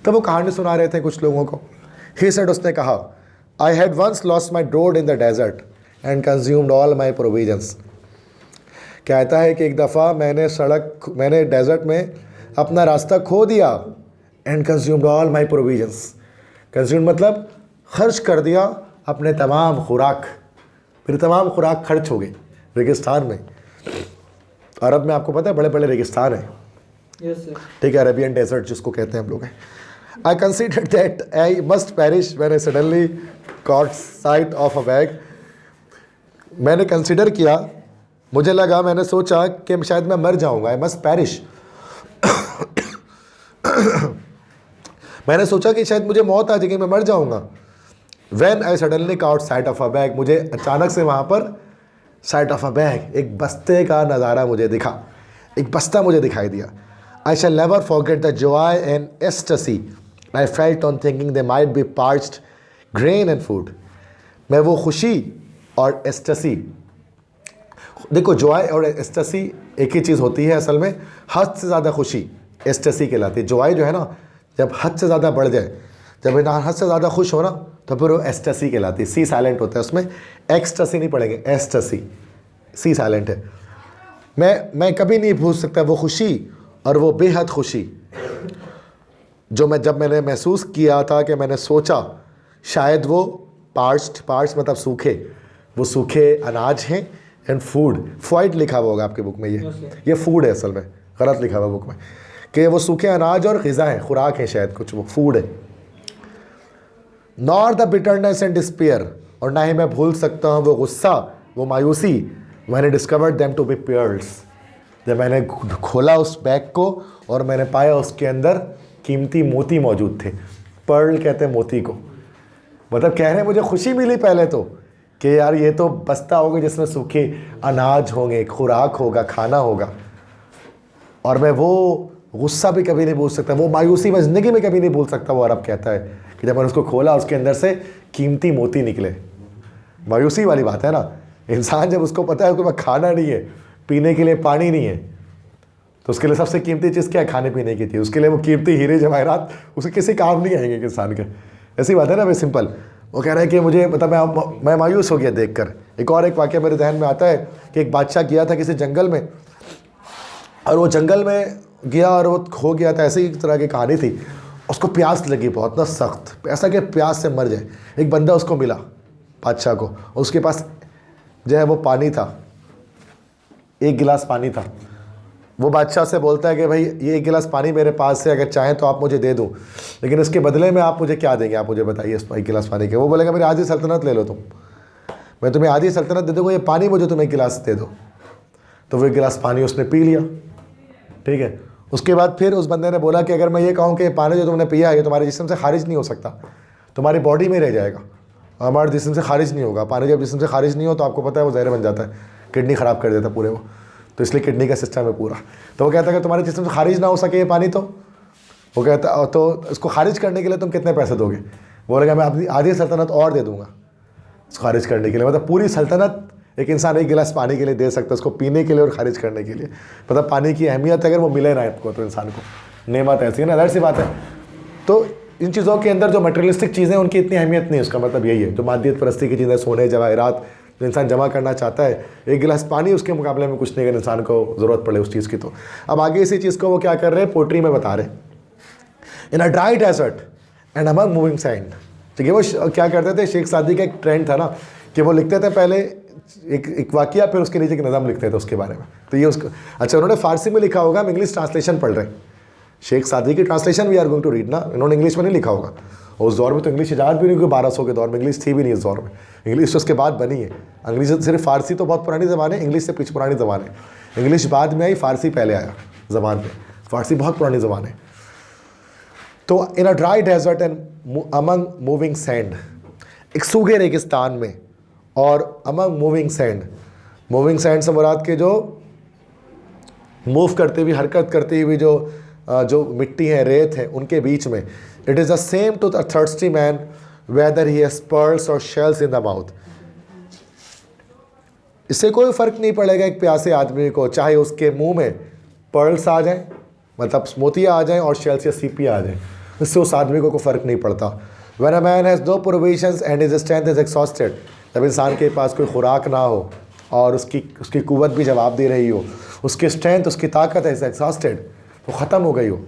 तो वो कहानी सुना रहे थे कुछ लोगों को। ही सेड, उसने कहा, I had once lost my road in the desert and consumed all my provisions. कहता है कि एक दफ़ा मैंने डेजर्ट में अपना रास्ता खो दिया and consumed all my provisions. Consume मतलब खर्च कर दिया अपने तमाम खुराक, फिर तमाम खुराक खर्च हो गई रेगिस्तान में। अरब में आपको पता है बड़े बड़े रेगिस्तान हैं, ठीक है, अरेबियन डेजर्ट जिसको कहते हैं हम लोग हैं। I consider that I must perish when I suddenly caught sight of a bag. मैंने कंसिडर किया, मुझे लगा, मैंने सोचा कि शायद मैं मर जाऊंगा। आई मस्ट पेरिश मैंने सोचा कि शायद मुझे मौत आ जाएगी, मैं मर जाऊंगा। When I suddenly caught sight of a bag, मुझे अचानक से वहाँ पर साइट ऑफ अ बैग, एक बस्ते का नज़ारा मुझे दिखा, एक बस्ता मुझे दिखाई दिया। I shall never forget the joy and ecstasy I felt on thinking they might be parched grain and food. मैं वो खुशी और एस्टसी, देखो जॉय और एस्टसी एक ही चीज़ होती है असल में। हद से ज़्यादा खुशी एस्टसी कहलाती है। जॉय जो है ना, जब हद से ज़्यादा बढ़ जाए, जब इंसान हद से ज़्यादा खुश हो ना, तो फिर वो एस्टसी कहलाती है। सी साइलेंट होता है उसमें, एक्सटसी नहीं पढ़ेंगे, एस्टसी, सी साइलेंट है। मैं कभी नहीं भूल सकता वो खुशी और वो बेहद खुशी जो जब मैंने महसूस किया था कि मैंने सोचा शायद वो पार्ट्स मतलब सूखे, वो सूखे अनाज हैं एंड फूड, फॉइड लिखा हुआ होगा आपके बुक में, ये फूड है असल में, गलत लिखा हुआ बुक में कि वो सूखे अनाज और ग़िज़ा हैं, खुराक है शायद कुछ, वो फूड है। Nor the bitterness and despair, और ना ही मैं भूल सकता हूँ वो गुस्सा, वो मायूसी। मैंने discovered them to be pearls, जब मैंने खोला उस बैग को और मैंने पाया उसके अंदर कीमती मोती मौजूद थे। पर्ल कहते हैं मोती को। मतलब कह रहे हैं मुझे खुशी मिली पहले तो कि यार ये तो बस्ता होगा जिसमें सूखे अनाज होंगे, खुराक होगा, खाना होगा, और मैं वो गुस्सा भी कभी नहीं भूल सकता, वो मायूसी मैं ज़िंदगी में कभी नहीं भूल सकता। वो अरब कहता है कि जब मैंने उसको खोला उसके अंदर से कीमती मोती निकले। मायूसी वाली बात है ना, इंसान जब उसको पता है कि खाना नहीं है, पीने के लिए पानी नहीं है, तो उसके लिए सबसे कीमती चीज़ क्या है? खाने पीने की थी। उसके लिए वो कीमती हीरे जवाहरात उसके किसी काम नहीं आएंगे इंसान के। ऐसी बात है ना भाई, सिंपल। वो कह रहा है कि मुझे मतलब मैं मायूस हो गया देखकर। एक वाक़या मेरे जहन में आता है कि एक बादशाह गया था किसी जंगल में, और वो जंगल में गया और वो खो गया था। ऐसी ही तरह की कहानी थी। उसको प्यास लगी बहुत ना सख्त, ऐसा कि प्यास से मर जाए। एक बंदा उसको मिला बादशाह को, उसके पास जो है वो पानी था, एक गिलास पानी था। वो बादशाह से बोलता है कि भाई ये एक गिलास पानी मेरे पास है, अगर चाहें तो आप मुझे दे दो, लेकिन इसके बदले में आप मुझे क्या देंगे, आप मुझे बताइए इस एक गिलास पानी के। वो बोलेगा मेरी आधी सल्तनत ले लो तुम, मैं तुम्हें आधी सल्तनत दे दूँगा, ये पानी मुझे तुम एक गिलास दे दो। तो वो एक गिलास पानी उसने पी लिया, ठीक है। उसके बाद फिर उस बंदे ने बोला कि अगर मैं ये कहूँ कि पानी जो तुमने पिया है ये तुम्हारे जिस्म से खारिज नहीं हो सकता, तुम्हारी बॉडी में रह जाएगा, हमारे जिस्म से खारिज नहीं होगा। पानी जब जिस्म से खारिज नहीं हो तो आपको पता है वो जहर बन जाता है, किडनी ख़राब कर देता पूरे वो, तो इसलिए किडनी का सिस्टम है पूरा। तो वो कहता है कि तुम्हारे जिस्म से खारिज ना हो सके ये पानी, तो वो कहता तो इसको खारिज करने के लिए तुम कितने पैसे दोगे? बोलेगा मैं अपनी आधी सल्तनत और दे दूँगा इसको खारिज करने के लिए। मतलब पूरी सल्तनत एक इंसान एक गिलास पानी के लिए दे सकता है, उसको पीने के लिए और खारिज करने के लिए। मतलब पानी की अहमियत अगर वो मिले ना आपको तो इंसान को, नेमत ऐसी है ना, ज़ाहिर सी बात है। तो इन चीज़ों के अंदर जो मटेरियलिस्टिक चीज़ें उनकी इतनी अहमियत नहीं, उसका मतलब यही है। जो मादियत परस्ती की चीज़ें, सोने जवाहरात जो इंसान जमा करना चाहता है, एक गिलास पानी उसके मुकाबले में कुछ नहीं अगर इंसान को ज़रूरत पड़े उस चीज़ की। तो अब आगे इसी चीज़ को वो क्या कर रहे हैं, पोट्री में बता रहे हैं। In a dry desert and among moving sand. ठीक है, वो क्या करते थे, शेख सादी का एक ट्रेंड था ना कि वो लिखते थे पहले एक वाक़या, फिर उसके नीचे एक नज़म लिखते थे उसके बारे में। तो ये उसका अच्छा, उन्होंने फ़ारसी में लिखा होगा, हम इंग्लिश ट्रांसलेशन पढ़ रहे हैं। शेख सादी की translation we are going to read ना, इन्होंने इंग्लिश में नहीं लिखा होगा। और उस दौर में तो इंग्लिश इजाद भी नहीं हुई, 1200 के दौर में इंग्लिश थी भी नहीं। इस दौर में इंग्लिश तो उसके बाद बनी है। अंग्रेजी सिर्फ फ़ारसी तो बहुत पुरानी ज़बान है, इंग्लिश से पीछे पुरानी ज़बान है। इंग्लिश बाद में आई, फ़ारसी पहले आया ज़बान पे। फ़ारसी बहुत पुरानी ज़बान है। तो in a dry desert and among moving sand, एक सूखे रेगिस्तान में और among moving sand, moving sand से मुराद के जो मूव करते हुए, हरकत करती हुई जो मिट्टी है, रेत है, उनके बीच में। It is the same to the thirsty man whether he has pearls और शेल्स इन द माउथ। इससे कोई फ़र्क नहीं पड़ेगा एक प्यासे आदमी को, चाहे उसके मुंह में पर्ल्स आ जाएं, मतलब मोतियाँ आ जाएं, और शेल्स या सीपियाँ आ जाएं, इससे उस आदमी को कोई फ़र्क नहीं पड़ता। When a man has no provisions and his strength is exhausted, जब इंसान के पास कोई खुराक ना हो और उसकी कुव्वत भी जवाब दे रही हो, उसकी स्ट्रेंथ, उसकी ताकत है, इज एग्जॉस्टेड, वो ख़त्म हो गई हो।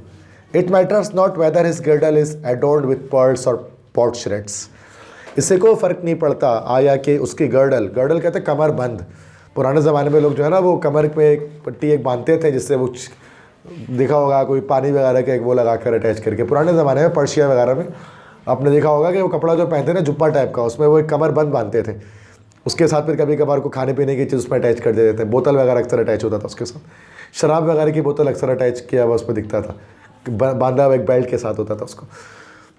It matters not whether his girdle is adorned with pearls or potsherds. इससे कोई फ़र्क नहीं पड़ता आया कि उसकी गर्डल कहते हैं कमर बंद। पुराने ज़माने में लोग जो है ना वो कमर पे एक पट्टी एक बांधते थे, जिससे वो देखा होगा कोई पानी वगैरह का एक वो लगा कर अटैच करके, पुराने ज़माने में पर्शिया वगैरह में आपने देखा होगा कि वो कपड़ा जो पहनते ना जुब्बा टाइप का, उसमें वो एक कमर बंद बांधते थे। उसके साथ फिर कभी कभार को खाने पीने की चीज़ उसमें अटैच कर देते थे। बोतल वगैरह अक्सर अटैच होता था उसके साथ, शराब वगैरह की बोतल अक्सर अटैच किया हुआ उसमें दिखता था, बांधा हुआ एक बेल्ट के साथ होता था उसको।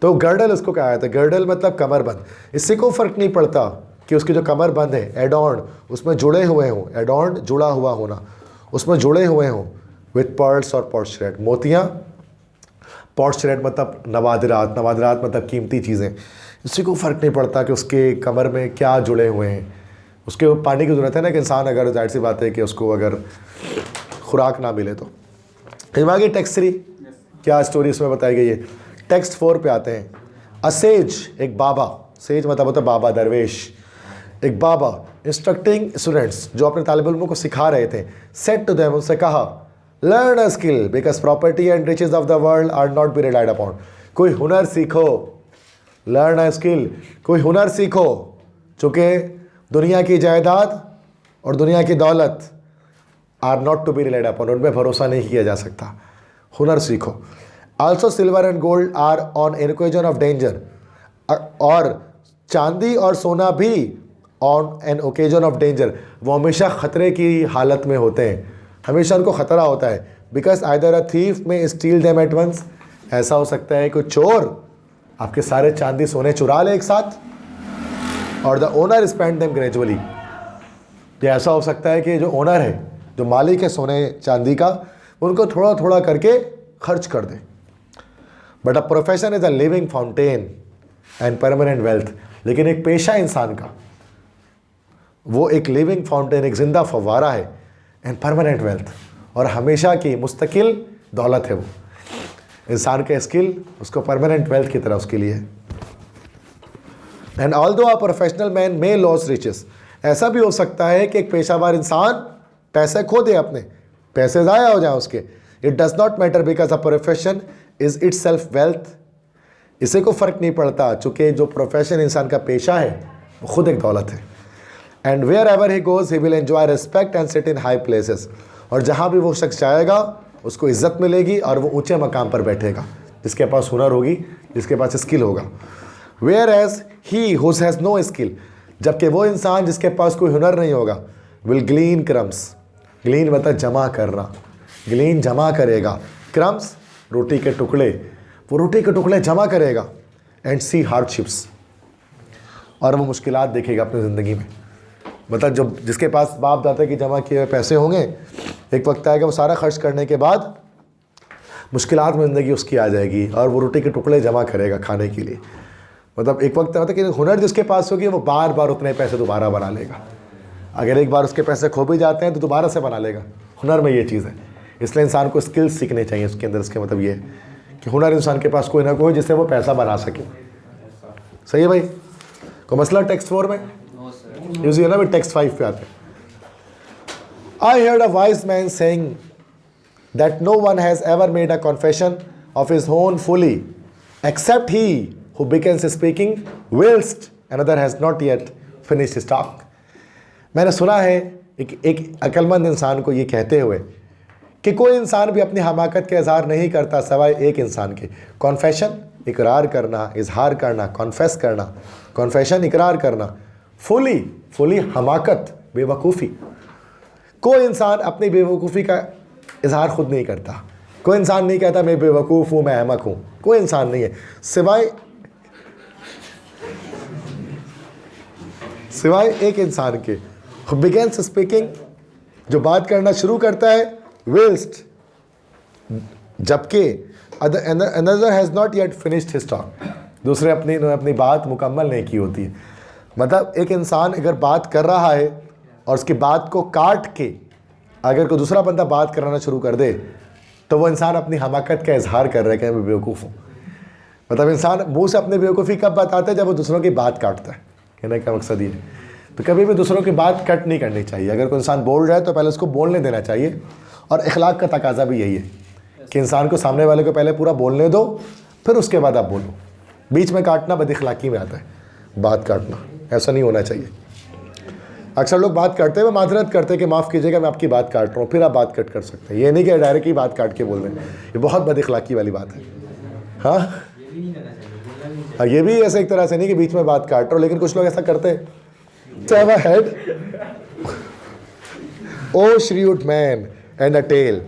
तो गर्डल उसको क्या आया था, गर्डल मतलब कमर बंद। इससे कोई फ़र्क नहीं पड़ता कि उसकी जो कमर बंद है एडॉर्न, उसमें जुड़े हुए हों, एडॉर्न जुड़ा हुआ होना, उसमें जुड़े हुए हों विथ पर्ल्स और पॉट्स, मोतियाँ। पॉट्स मतलब नवादिरात, नवादिरात मतलब कीमती चीज़ें। इससे कोई फ़र्क नहीं पड़ता कि उसके कमर में क्या जुड़े हुए हैं। उसके पानी की ज़रूरत है ना कि इंसान, अगर जाहिर सी बात है कि उसको अगर खुराक ना मिले तो। आगे टेक्स्ट 3 क्या स्टोरी इसमें बताई गई है। टेक्स्ट 4 पे आते हैं। असेज, एक बाबा, सेज मतलब होता है बाबा, दरवेश, एक बाबा इंस्ट्रक्टिंग स्टूडेंट्स, जो अपने तालिब इल्मों को सिखा रहे थे, सेड टू देम, उनसे कहा, learn a skill because property and riches of the world are not be relied upon. कोई हुनर सीखो, लर्न अ स्किल, कोई हुनर सीखो, चूँकि दुनिया की जायदाद और दुनिया की दौलत are not to be relied upon, उन पर भरोसा नहीं किया जा सकता। हुनर सीखो। Also silver and gold are on an occasion of danger, और चांदी और सोना भी on an occasion of danger, वो हमेशा ख़तरे की हालत में होते हैं, हमेशा उनको ख़तरा होता है। बिकॉज आइदर अ थीफ में स्टील देम एट वंस, ऐसा हो सकता है कि चोर आपके सारे चांदी सोने चुरा ले एक साथ, और the owner spend them gradually, ये ऐसा हो सकता है कि जो ओनर है, जो मालिक है सोने चांदी का, उनको थोड़ा थोड़ा करके खर्च कर दे। But a profession is a living fountain and permanent wealth. लेकिन एक पेशा इंसान का, वो एक लिविंग फाउंटेन, एक जिंदा फव्वारा है, एंड परमानेंट वेल्थ, और हमेशा की मुस्तकिल दौलत है। वो इंसान का स्किल उसको परमानेंट वेल्थ की तरह उसके लिए है। And although a professional man may lose riches, ऐसा भी हो सकता है कि एक पेशावर इंसान पैसे खो दे, अपने पैसे ज़ाया हो जाए उसके। It does not matter because a profession is it self wealth. इसे को फ़र्क नहीं पड़ता, चूँकि जो प्रोफेशन इंसान का पेशा है वो खुद एक दौलत है। And wherever he goes he will enjoy respect and sit in high places, और जहाँ भी वो शख्स जाएगा उसको इज़्ज़त मिलेगी और वो ऊँचे मकाम पर बैठेगा, जिसके पास हुनर होगी, जिसके पास स्किल होगा। Whereas he whose has no skill, जबकि वो इंसान जिसके पास कोई हुनर नहीं होगा, विल ग्लीन क्रम्स, ग्लीन मतलब जमा करना, ग्लीन जमा करेगा, क्रम्स रोटी के टुकड़े, वो रोटी के टुकड़े जमा करेगा, एंड सी हार्डशिप्स, और वो मुश्किलात देखेगा अपनी ज़िंदगी में। मतलब जो जिसके पास बाप दादा की जमा किए हुए पैसे होंगे, एक वक्त आएगा वो सारा खर्च करने के बाद मुश्किलात में ज़िंदगी उसकी आ जाएगी, और वो रोटी के टुकड़े जमा करेगा खाने के लिए। मतलब एक वक्त आता है कि हुनर जिसके पास होगी वो बार बार उतने पैसे दोबारा बना लेगा। अगर एक बार उसके पैसे खो भी जाते हैं तो दोबारा से बना लेगा। हुनर में ये चीज़ है, इसलिए इंसान को स्किल्स सीखने चाहिए उसके अंदर। इसके मतलब ये है कि हुनर इंसान के पास कोई ना कोई जिससे वो पैसा बना सके। सही है भाई? कोई मसला टेक्स्ट 4 में? यूज़ है ना भाई। टेक्स्ट 5 पे आते हैं। I heard a wise man saying that no one has ever made a confession of his own folly except he who begins speaking whilst another has not yet finished his talk। मैंने सुना है एक अक्लमंद इंसान को ये कहते हुए कि कोई इंसान भी अपनी हमाकत का इजहार नहीं करता सिवाय एक इंसान के। कॉन्फेशन इकरार करना, इजहार करना, कॉन्फेस करना, कॉन्फेशन इकरार करना, फुली हमाकत, बेवकूफ़ी। कोई इंसान अपनी बेवकूफ़ी का इजहार खुद नहीं करता। कोई इंसान नहीं कहता मैं बेवकूफ़ हूँ, मैं अहमक हूँ। कोई इंसान नहीं है सिवाय एक इंसान के। बिगेन्स स्पीकिंग, जो बात करना शुरू करता है, whilst, जबकि another has not yet finished his talk, दूसरे अपनी बात मुकम्मल नहीं की होती है। मतलब एक इंसान अगर बात कर रहा है और उसकी बात को काट के अगर कोई दूसरा बंदा बात कराना शुरू कर दे तो वो इंसान अपनी हमाकत का इजहार कर रहा है कि मैं बेवकूफ़ हूँ। मतलब इंसान मुँह से अपनी बेवकूफ़ी कब बताता है? जब वो दूसरों की बात काटता है। कहने का मकसद ये है। तो कभी भी दूसरों की बात कट नहीं करनी चाहिए। अगर कोई इंसान बोल रहा है तो पहले उसको बोलने देना चाहिए, और इखलाक का तकाजा भी यही है कि इंसान को, सामने वाले को पहले पूरा बोलने दो, फिर उसके बाद आप बोलो। बीच में काटना बद इखलाकी में आता है, बात काटना, ऐसा नहीं होना चाहिए। अक्सर लोग बात करते हुए माजरत करते हैं कि माफ़ कीजिएगा मैं आपकी बात काट रहा हूँ, फिर आप बात कट कर सकते हैं। ये नहीं कि डायरेक्ट ही बात काट के बोल दें, ये बहुत बद इखलाकी वाली बात है। हाँ, ये भी ऐसे एक तरह से नहीं कि बीच में बात काट रहा हूँ, लेकिन कुछ लोग ऐसा करते हैं। Head of shrewd man and a tale.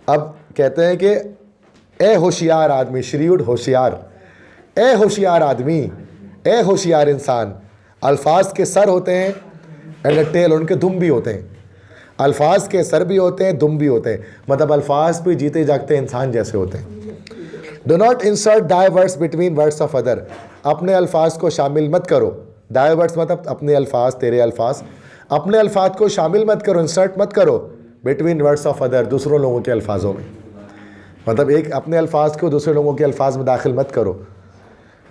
अब कहते हैं कि ए होशियार आदमी, श्रीउड होशियार, ए होशियार आदमी, ए होशियार इंसान। अल्फाज के सर होते हैं, एंड अ टेल, उनके दुम भी होते हैं। अल्फाज के सर भी होते हैं, दुम भी होते हैं, मतलब अल्फाज भी जीते जागते इंसान जैसे होते हैं। Do not insert diverse between words of other. अपने अल्फाज को शामिल मत करो। डाइवर्स मतलब अपने अल्फाज, तेरे अल्फाज, अपने अल्फाज को शामिल मत करो, इंसर्ट मत करो बिटवीन वर्ड्स ऑफ अदर, दूसरों लोगों के अल्फाजों में। मतलब एक अपने अल्फाज को दूसरे लोगों के अल्फाज में दाखिल मत करो।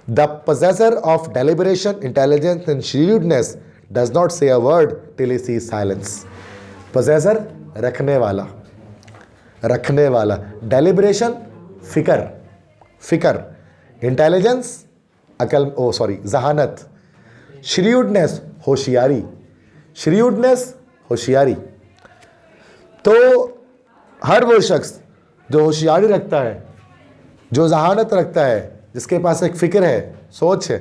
The possessor of deliberation, intelligence and shrewdness does not say a word till he sees silence. possessor रखने वाला, रखने वाला। deliberation फिकर, फिकर। intelligence अकल, ओ सॉरी जहानत। shrewdness होशियारी, shrewdness होशियारी। तो हर वो शख्स जो होशियारी रखता है, जो जहानत रखता है, जिसके पास एक फ़िक्र है, सोच है,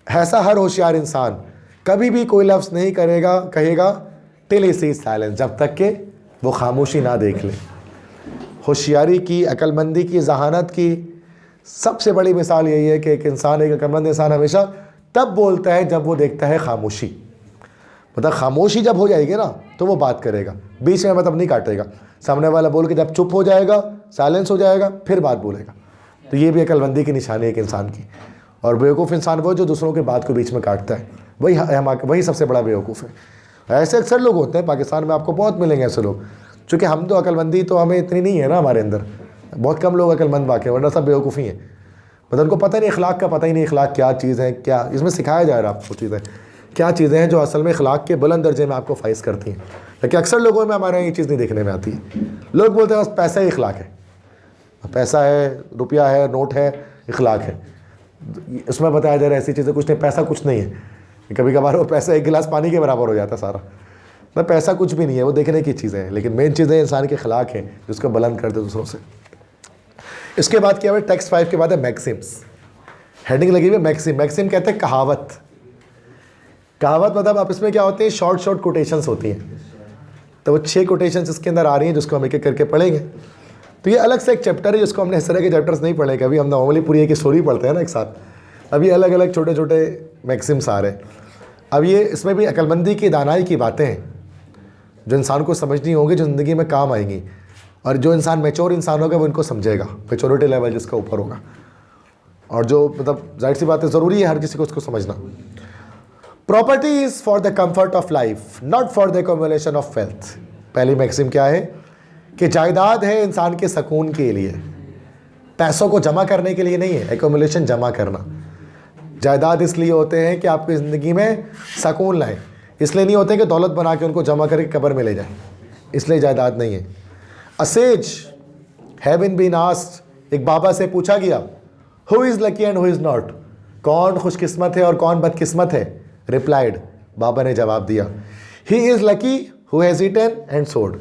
ऐसा हर होशियार इंसान कभी भी कोई लफ्ज़ नहीं करेगा, कहेगा टिल ही सीज साइलेंस, जब तक कि वो खामोशी ना देख ले। होशियारी की, अक्लमंदी की, जहानत की सबसे बड़ी मिसाल यही है कि एक इंसान, एक अक्लमंद इंसान हमेशा तब बोलता है जब वो देखता है खामोशी। मतलब खामोशी जब हो जाएगी ना तो वो बात करेगा, बीच में मतलब नहीं काटेगा। सामने वाला बोल के जब चुप हो जाएगा, साइलेंस हो जाएगा, फिर बात बोलेगा। तो ये भी अक्लमंदी की निशानी है एक इंसान की। और बेवकूफ़ इंसान वो जो दूसरों के बात को बीच में काटता है, वही सबसे बड़ा बेवकूफ़ है। ऐसे अक्सर लोग होते हैं पाकिस्तान में, आपको बहुत मिलेंगे ऐसे लोग। चूँकि हम तो अक्लमंदी तो हमें इतनी नहीं है ना, हमारे अंदर बहुत कम लोग अक्लमंद वाक़ हैं, वरना सब बेवकूफ़ी हैं। मतलब उनको पता नहीं इखलाक का, पता ही नहीं इखलाक क्या चीज़ है, क्या इसमें सिखाया जा रहा है आपको चीज़ें, क्या चीज़ें हैं जो असल में इखलाक के बुलंद दर्जे में आपको फाइज करती हैं। लेकिन अक्सर लोगों में हमारे यहाँ ये चीज़ नहीं देखने में आती है। लोग बोलते हैं बस पैसा ही इखलाक है, पैसा है, रुपया है, नोट है, इखलाक है। इसमें बताया जा रहा है ऐसी चीज़ें कुछ नहीं, पैसा कुछ नहीं है। कभी कभार वो पैसा एक गिलास पानी के बराबर हो जाता है सारा। मतलब पैसा कुछ भी नहीं है, वो देखने की चीज़ें हैं, लेकिन मेन चीज़ें इंसान के इखलाक हैं जिसको बुलंद करते दूसरों से। इसके बाद क्या है, टेक्स्ट 5 के बाद है मैक्सिम्स। हेडिंग लगी हुई है मैक्सिम। मैक्सिम कहते हैं कहावत। कहावत मतलब आप इसमें क्या होते हैं, शॉर्ट शॉर्ट कोटेशंस होती हैं। तो वो 6 कोटेशंस इसके अंदर आ रही हैं जिसको हम एक एक करके पढ़ेंगे। तो ये अलग से एक चैप्टर है जिसको हमने इस तरह के चैप्टर्स नहीं पढ़े कभी। हम नॉर्मली पूरी एक स्टोरी पढ़ते हैं ना एक साथ। अब ये अलग अलग छोटे छोटे मैक्सिम्स आ रहे हैं। अब ये इसमें भी अक्लमंदी की, दानाई की बातें हैं जो इंसान को समझनी होंगी, जो ज़िंदगी में काम आएंगी। और जो इंसान मैच्योर इंसान होगा वो इनको समझेगा, मैच्योरिटी लेवल जिसका ऊपर होगा। और जो मतलब जाहिर सी बात है, ज़रूरी है हर किसी को उसको समझना। Property is for the comfort of life, not for the accumulation of wealth. पहली मैक्सिम क्या है कि जायदाद है इंसान के सुकून के लिए, पैसों को जमा करने के लिए नहीं है। एक्यूमुलेशन जमा करना, जायदाद इसलिए होते हैं कि आपकी ज़िंदगी में सुकून लाएं, इसलिए नहीं होते कि दौलत बना के उनको जमा करके कब्र में ले जाएं, इसलिए जायदाद नहीं है। A sage having been asked, एक बाबा से पूछा गया, who is lucky and who is not, कौन खुशकिस्मत है और कौन बदकिस्मत है। रिप्लाइड, बाबा ने जवाब दिया, he is lucky who has eaten and sowed,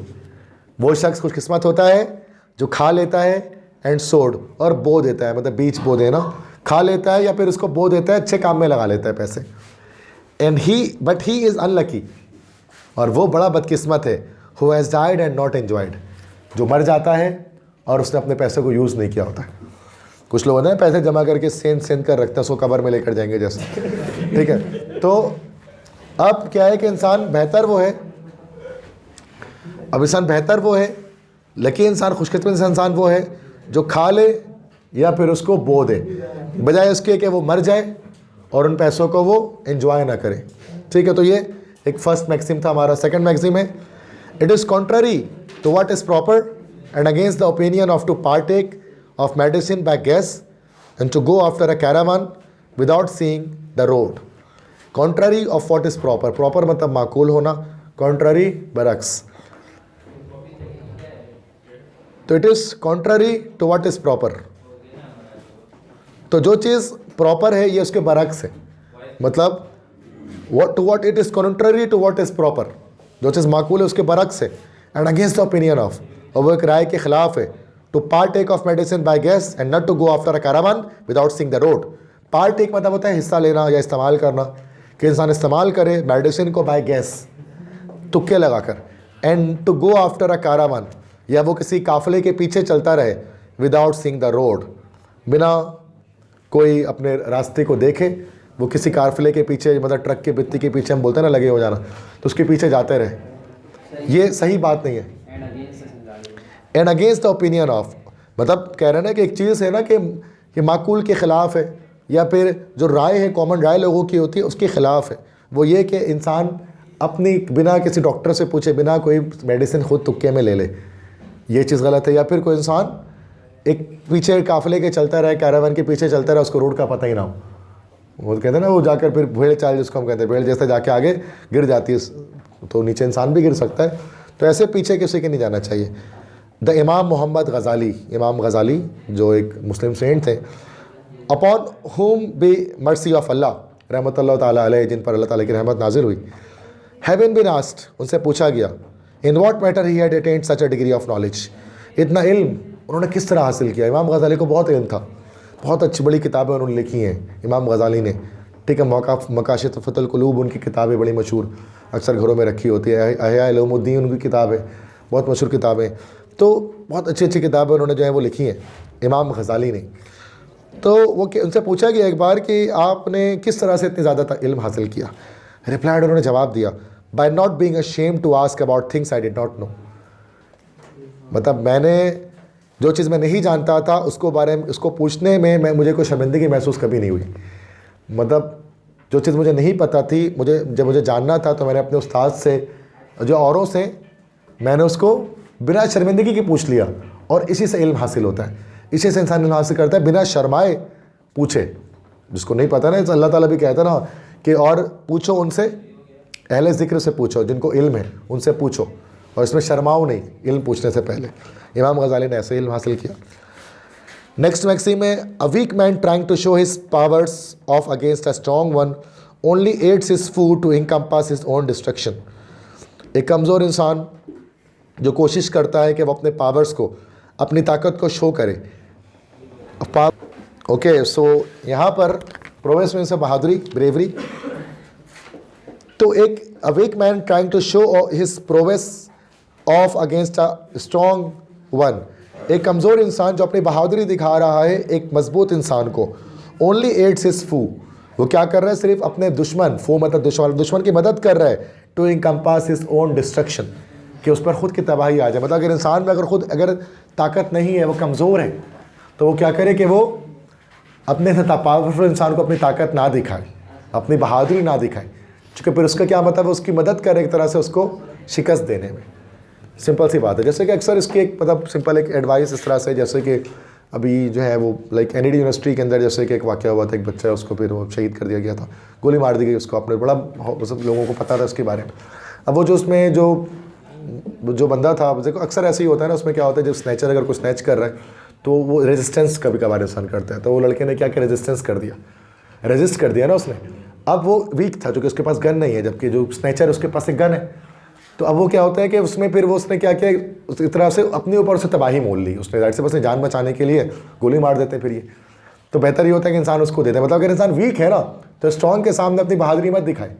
वो शख्स खुशकिस्मत होता है जो खा लेता है, एंड सोड और बो देता है, मतलब बीज बो देना, खा लेता है या फिर उसको बो देता है, अच्छे काम में लगा लेता है पैसे। And he but he is unlucky, और वो बड़ा बदकिस्मत है, who has died and not enjoyed, जो मर जाता है और उसने अपने पैसे को यूज़ नहीं किया होता है। कुछ लोग होते हैं पैसे जमा करके सेंध कर रखते हैं, उसको कब्र में लेकर जाएंगे जैसे, ठीक है। तो अब क्या है कि इंसान बेहतर वो है, अब इंसान बेहतर वो है, लकी इंसान, खुशकिस्मत इंसान वो है जो खा ले या फिर उसको बो दे, बजाय उसके कि वो मर जाए और उन पैसों को वो एंजॉय ना करे, ठीक है। तो ये एक फर्स्ट मैक्सिम था हमारा। सेकंड मैक्सिम है, it is contrary to what is proper and against the opinion of to partake of medicine by guess and to go after a caravan without seeing the road. Contrary of what is proper, proper मतलब माकूल होना, contrary बरक्स, तो it is contrary to what is proper. तो जो चीज़ proper है ये उसके बरक्स है, मतलब what it is contrary to what is proper, जो चीज़ माकूल है उसके बरक्स है, and against the opinion of, और वो एक राय के खिलाफ है। To partake of medicine by guess and not to go after a caravan without seeing the road. Partake मतलब होता है हिस्सा लेना या इस्तेमाल करना, कि इंसान इस्तेमाल करे मेडिसिन को बाय गेस, तुक्के लगाकर, and to go after a caravan, या वो किसी काफिले के पीछे चलता रहे विदाउट सीइंग द रोड, बिना कोई अपने रास्ते को देखे, वो किसी काफिले के पीछे, मतलब ट्रक के बित्ती के पीछे हम बोलते हैं ना लगे हो जाना, तो उसके पीछे जाते रहे, ये सही बात नहीं है। And against the opinion of, मतलब कह रहे हैं ना कि एक चीज़ है ना कि माकूल के ख़िलाफ़ है, या फिर जो राय है कॉमन राय लोगों की होती है उसके ख़िलाफ़ है, वो ये कि इंसान अपनी बिना किसी डॉक्टर से पूछे, बिना कोई मेडिसिन खुद तुक्के में ले ले, ये चीज़ गलत है। या फिर कोई इंसान एक पीछे काफिले के चलता रहे, कैरावान के पीछे चलता रहे, उसको रोड का पता ही ना हो, वो कहते हैं ना वो जाकर फिर भेड़ चाल जिसको हम कहते हैं, भेड़ जैसे जाके आगे गिर जाती है तो नीचे इंसान भी गिर सकता है, तो ऐसे पीछे किसी के नहीं जाना चाहिए। द इमाम मोहम्मद गज़ाली, इमाम गज़ाली जो एक मुस्लिम सेंट थे, अपॉन हुम बी मर्सी ऑफ अल्लाह रहमतुल्लाह ताला अलैह, जिन पर अल्लाह ताला की रहमत नाजिल हुई, हैवन बीन आस्क्ड, उनसे पूछा गया, in what matter he had attend such a degree of knowledge, इतना इल्म उन्होंने किस तरह हासिल किया। इमाम गज़ाली को बहुत इल्म था, बहुत अच्छी बड़ी किताबें उन्होंने लिखी हैं इमाम गज़ाली ने, ठीक है। मकाशिफ़ुल क़ुलूब उनकी किताबें बड़ी मशहूर, अक्सर घरों में रखी होती है। अहया उलूमुद्दीन उनकी किताब है, बहुत मशहूर किताबें, तो बहुत अच्छी अच्छी किताबें उन्होंने जो है वो लिखी हैं इमाम गज़ाली ने। तो वो उनसे पूछा गया एक बार कि आपने किस तरह से इतनी ज़्यादा इल्म हासिल किया। रिप्लाइड, उन्होंने जवाब दिया, by not being ashamed to ask about things I did not know, मतलब मैंने जो चीज़ मैं नहीं जानता था उसको बारे में, उसको पूछने में मुझे कोई शर्मिंदगी महसूस कभी नहीं हुई। मतलब जो चीज़ मुझे नहीं पता थी, जब मुझे जानना था तो मैंने अपने उस्ताद से, जो औरों से, मैंने उसको बिना शर्मिंदगी के पूछ लिया, और इसी से इल्म हासिल होता है, इसी से इंसान इल्म हासिल करता है बिना शर्माए पूछे। जिसको नहीं पता ना, तो अल्लाह ताला भी कहता ना कि और पूछो उनसे, अहले ज़िक्र से पूछो, जिनको इल्म है उनसे पूछो, और इसमें शर्माओ नहीं इल्म पूछने से पहले। इमाम गज़ाली ने ऐसे इल्म हासिल किया। नेक्स्ट मैक्सिम है, a weak man trying to show his powers of against a strong one only aids his food to encompass his own destruction. एक कमज़ोर इंसान जो कोशिश करता है कि वो अपने पावर्स को, अपनी ताकत को शो करे। ओके, सो यहाँ पर प्रोवेस में से बहादुरी, ब्रेवरी, तो एक a weak man trying to show his prowess of against a strong one, एक कमज़ोर इंसान जो अपनी बहादुरी दिखा रहा है एक मजबूत इंसान को, ओनली एड्स हिज फू, वो क्या कर रहा है, सिर्फ अपने दुश्मन, फू मतलब दुश्मन की मदद कर रहा है, to encompass his own destruction, कि उस पर ख़ुद की तबाही आ जाए। मतलब अगर इंसान में अगर ताकत नहीं है, वो कमज़ोर है, तो वो क्या करे कि वो अपने से पावरफुल इंसान को अपनी ताकत ना दिखाए, अपनी बहादुरी ना दिखाए, क्योंकि फिर उसका क्या मतलब है, उसकी मदद करे एक तरह से उसको शिकस्त देने में। सिंपल सी बात है। जैसे कि अक्सर इसकी एक मतलब सिंपल एक एडवाइस इस तरह से, जैसे कि अभी जो है वो लाइक एनईडी यूनिवर्सिटी के अंदर जैसे कि एक वाक़या हुआ था, एक बच्चा है उसको फिर वो शहीद कर दिया गया था, गोली मार दी गई उसको, अपने बड़ा मतलब लोगों को पता था उसके बारे में। अब वो जो उसमें जो बंदा था, देखो अक्सर ऐसे ही होता है ना, उसमें क्या होता है जब स्नैचर अगर कोई स्नैच कर रहा है तो वो रेजिस्टेंस कभी कभार इंसान करता है, तो वो लड़के ने क्या किया, रेजिस्टेंस कर दिया, रेजिस्ट कर दिया ना उसने। अब वो वीक था क्योंकि उसके पास गन नहीं है, जबकि जो स्नैचर उसके पास एक गन है, तो अब वो क्या होता है कि उसमें फिर वो उसने क्या किया, उस तरह से अपने ऊपर से तबाही मोल ली उसने, जाहिर से बस जान बचाने के लिए गोली मार देते हैं फिर ये, तो बेहतर ये होता है कि इंसान उसको देते हैं। मतलब अगर इंसान वीक है ना, तो स्ट्रॉन्ग के सामने अपनी बहादुरी मत दिखाए,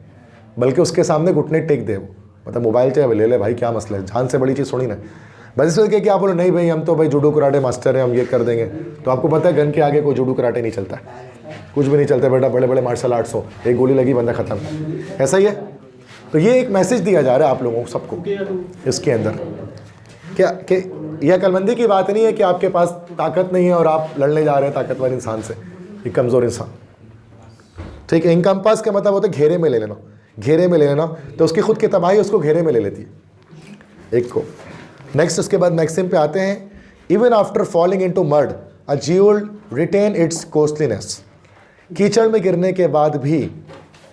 बल्कि उसके सामने घुटने टेक दे। वो मतलब मोबाइल चाहे ले ले भाई, क्या मसला है, जान से बड़ी चीज़ थोड़ी ना। बस इस वजह कि आप बोलो नहीं भाई हम तो भाई जूडो कराटे मास्टर हैं, हम ये कर देंगे, तो आपको पता है गन के आगे कोई जूडो कराटे नहीं चलता है, कुछ भी नहीं चलता बेटा, बड़े बड़े मार्शल आर्ट्स हो, एक गोली लगी बंदा ख़त्म, ऐसा ही है। तो ये एक मैसेज दिया जा रहा है आप लोगों को सबको इसके अंदर, क्या कि यह अक्लमंदी की बात नहीं है कि आपके पास ताकत नहीं है और आप लड़ने जा रहे हैं ताकतवर इंसान से, एक कमज़ोर इंसान, ठीक है। इनकम्पास का मतलब होता है घेरे में ले लेना, घेरे में ले लेना, तो उसकी खुद की तबाही उसको घेरे में ले लेती है एक को। नेक्स्ट उसके बाद मैक्सिम पे आते हैं, even after falling into mud a jewel retain its costliness, कीचड़ में गिरने के बाद भी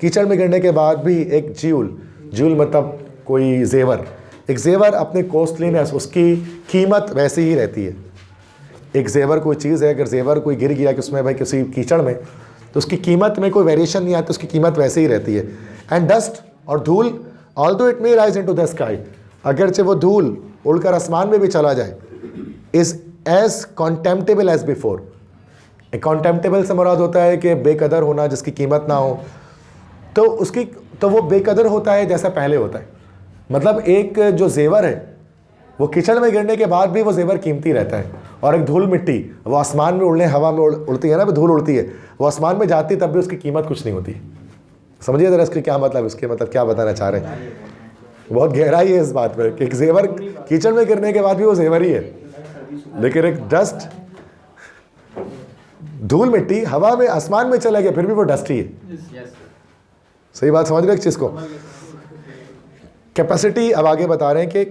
कीचड़ में गिरने के बाद भी एक ज्यूल मतलब कोई जेवर, एक जेवर अपने कॉस्टलीनेस, उसकी कीमत वैसी ही रहती है। एक जेवर कोई चीज़ है, अगर जेवर कोई गिर गया कि उसमें भाई किसी कीचड़ में, तो उसकी कीमत में कोई वेरिएशन नहीं आती, उसकी कीमत वैसे ही रहती है। एंड डस्ट और धूल, although it may rise into the sky, अगरचे वो धूल उड़कर आसमान में भी चला जाए, इज एज कॉन्टेम्प्टेबल एज बिफोर। कॉन्टेम्प्टेबल से मुराद होता है कि बेकदर होना, जिसकी कीमत ना हो, तो वो बेकदर होता है जैसा पहले होता है। मतलब एक जो जेवर है वो कीचड़ में गिरने के बाद भी वो जेवर कीमती रहता है, और एक धूल मिट्टी वो आसमान में उड़ने, हवा में उड़ती है ना, धूल उड़ती है, वो आसमान में जाती तब भी उसकी कीमत कुछ नहीं होती। समझिए ज़रा इसके क्या मतलब, इसके मतलब क्या बताना चाह रहे हैं। बहुत गहराई है इस बात पर कि एक जेवर कीचड़ में गिरने के बाद भी वो जेवर ही है, लेकिन एक डस्ट, धूल मिट्टी हवा में आसमान में चला गया फिर भी वो डस्ट ही है। सही बात समझ रहे एक चीज़ को। कैपेसिटी अब आगे बता रहे हैं कि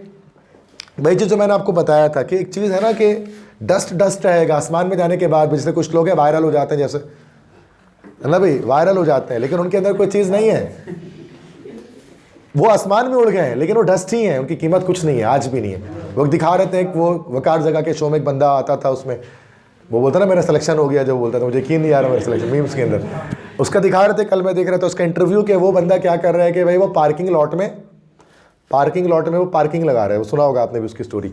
भाई जो मैंने आपको बताया था कि एक चीज़ है ना कि डस्ट रहेगा आसमान में जाने के बाद, जैसे कुछ लोग हैं वायरल हो जाते हैं, जैसे है ना भाई, वायरल हो जाते हैं, लेकिन उनके अंदर कोई चीज़ नहीं है, वो आसमान में उड़ गए हैं लेकिन वो डस्ट ही हैं, उनकी कीमत कुछ नहीं है, आज भी नहीं है। वो दिखा रहे थे, वो वकार जगह के शो में एक बंदा आता था, उसमें वो बोलता ना मेरा सिलेक्शन हो गया, जो बोलता था मुझे यकीन नहीं आ रहा मेरा सिलेक्शन, मीम्स के अंदर उसका दिखा रहे थे, कल मैं देख रहा था उसका इंटरव्यू के, वो बंदा क्या कर रहा है कि भाई वो पार्किंग लॉट में वो पार्किंग लगा रहा है। वो सुना होगा आपने भी उसकी स्टोरी,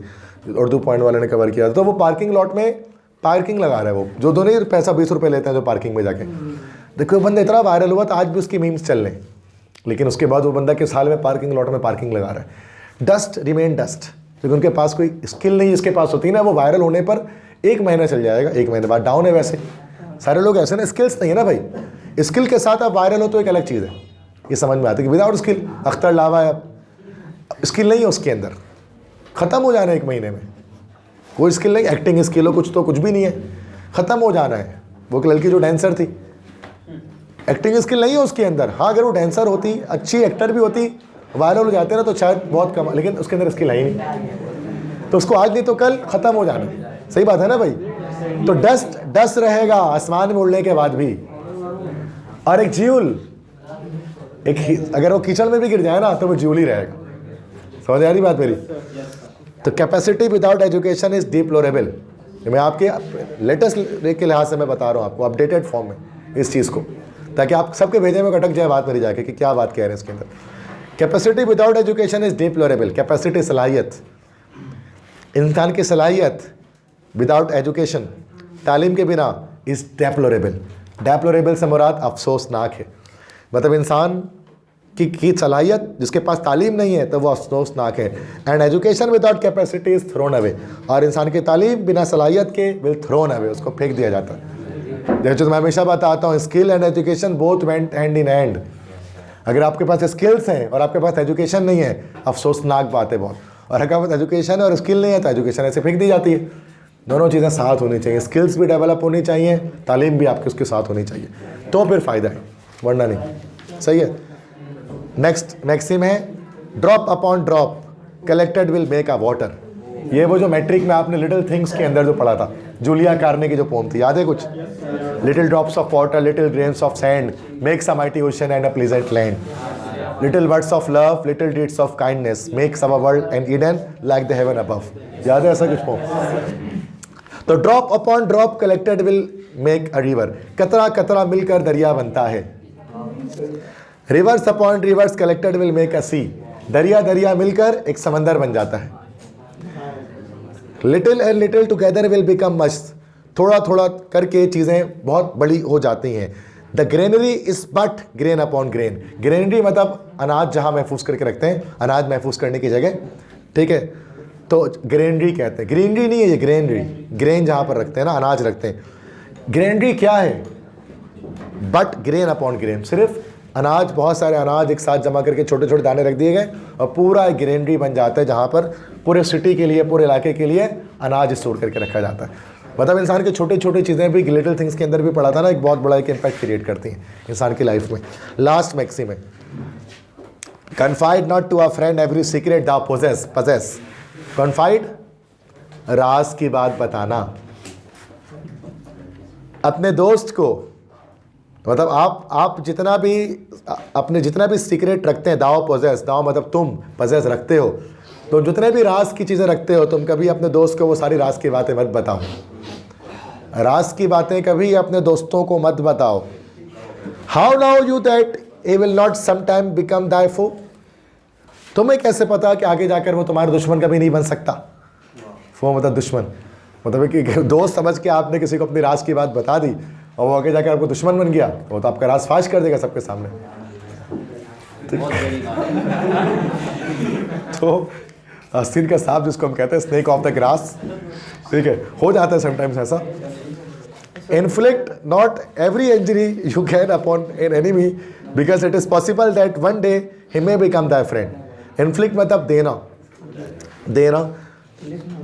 उर्दू पॉइंट वाले ने कवर किया था। तो वो पार्किंग लॉट में पार्किंग लगा रहा है, वो जो दोनों ही पैसा 20 रुपये लेते हैं जो पार्किंग में जाके। देखो वो बंदा इतना वायरल हुआ था, आज भी उसकी मीम्स चल रहे हैं, लेकिन उसके बाद वो बंदा किस हाल में पार्किंग लॉट में पार्किंग लगा रहा है। डस्ट रिमेन डस्ट, क्योंकि उनके पास कोई स्किल नहीं, जिसके पास होती है ना, वो वायरल होने पर 1 महीना चल जाएगा, 1 महीने बाद डाउन है। वैसे सारे लोग ऐसे ना, स्किल्स नहीं है ना भाई, स्किल के साथ आप वायरल हो तो एक अलग चीज़ है, ये समझ में आती है कि विदाउट स्किल अख्तर लावा है, स्किल नहीं है उसके अंदर, ख़त्म हो जाना है 1 महीने में, कोई स्किल नहीं, एक्टिंग स्किल हो कुछ तो कुछ भी नहीं है, ख़त्म हो जाना है। वो एक लड़की जो डांसर थी, एक्टिंग स्किल नहीं है उसके अंदर, हाँ अगर वो डांसर होती, अच्छी एक्टर भी होती, वायरल हो जाते ना तो शायद बहुत कम, लेकिन उसके अंदर स्किल है ही नहीं, तो उसको आज नहीं तो कल ख़त्म हो जाना। सही बात है ना भाई। तो डस्ट रहेगा आसमान में उड़ने के बाद भी, और एक ज्यूल, अगर वो कीचड़ में भी गिर जाए ना तो वो ज्यूल ही रहेगा। समझ आ रही बात मेरी। तो capacity without education is deplorable. मैं आपके लेटेस्ट के लिहाज से मैं बता रहा हूँ आपको, अपडेटेड फॉर्म में इस चीज़ को, ताकि आप सबके भेजे में अटक जाए बात मेरी जाके कि क्या बात कह रहे हैं इसके अंदर। Capacity without education is deplorable. Capacity सलाहियत, इंसान की सलाहियत विदाउट एजुकेशन, तालीम के बिना, इज डेप्लोरेबल। डेप्लोरेबल से मुराद अफसोसनाक है, मतलब इंसान की सलाहियत, जिसके पास तालीम नहीं है तो वो अफसोसनाक है। And education without capacity is thrown away, और इंसान की तालीम बिना सलाहियत के विल थ्रोन अवे, उसको फेंक दिया जाता है। जैसे मैं हमेशा बताता हूँ, skill and education both went hand in hand. अगर आपके पास स्किल्स हैं और आपके पास एजुकेशन नहीं है, अफसोसनाक बात है बहुत। और अगर आपके पास एजुकेशन है और स्किल नहीं है तो एजुकेशन ऐसे फेंक दी जाती है। दोनों चीज़ें साथ होनी चाहिए, स्किल्स भी डेवलप होनी चाहिए, तालीम भी आपके उसके साथ होनी चाहिए, तो फिर फ़ायदा है, वरना नहीं। सही है। नेक्स्ट मैक्सिम है, drop upon drop collected will make a water. ये वो जो मैट्रिक में आपने लिटिल थिंग्स के अंदर जो पढ़ा था, जूलिया कार्ने की जो पोम थी, याद है कुछ? Little drops of water, little grains of sand makes a mighty ocean and a pleasant land. Little words of love, little deeds of kindness makes our world and Eden like the heaven above. याद है ऐसा कुछ poem? तो drop upon drop collected will make a river. कतरा कतरा मिलकर दरिया बनता है। Rivers upon rivers collected will make a sea. दरिया दरिया मिलकर एक समंदर बन जाता है। Little and little together will become much. थोड़ा थोड़ा करके चीज़ें बहुत बड़ी हो जाती हैं। The granary is but grain upon grain. Granary मतलब अनाज जहाँ महफूज करके रखते हैं, अनाज महफूज करने की जगह, ठीक है, तो ग्रेनरी कहते हैं। ग्रीनरी नहीं है ये, ग्रेनरी, ग्रेन जहाँ पर रखते हैं ना, अनाज रखते हैं। ग्रेनरी क्या है? बट ग्रेन अपॉन ग्रेन, सिर्फ अनाज, बहुत सारे अनाज एक साथ जमा करके छोटे छोटे दाने रख दिए गए और पूरा एक ग्रेनरी बन जाता है, जहाँ पर पूरे सिटी के लिए, पूरे इलाके के लिए अनाज स्टोर करके रखा जाता है। मतलब इंसान की छोटी छोटी चीज़ें भी, लिटिल थिंग्स के अंदर भी पढ़ा था ना, एक बहुत बड़ा एक इम्पैक्ट क्रिएट करती हैं इंसान की लाइफ में। लास्ट मैक्सिम है, confide not to a friend every secret thou possess. Confide, राज की बात बताना। अपने दोस्त को मतलब आप जितना भी अपने जितना भी सीक्रेट रखते हैं, दाव पोजेस, दाव मतलब तुम पोजेस रखते हो, तो जितने भी राज की चीज़ें रखते हो तुम, कभी अपने दोस्त को वो सारी राज की बातें मत बताओ। राज की बातें कभी अपने दोस्तों को मत बताओ। How know you that he will not sometime become thy foe. तुम्हें कैसे पता कि आगे जाकर वो तुम्हारा दुश्मन कभी नहीं बन सकता। फो मतलब दुश्मन, मतलब कि दोस्त समझ के आपने किसी को अपनी राज की बात बता दी और वो आगे जाकर आपको दुश्मन बन गया, वो तो आपका राज फाश कर देगा सबके सामने। तो आस्तीन का सांप जिसको हम कहते हैं, स्नेक ऑफ द ग्रास, ठीक है, हो जाता है समटाइम्स ऐसा। Inflict not every injury you can upon an enemy because it is possible that one day he may become Dai friend. Inflict मतलब देना।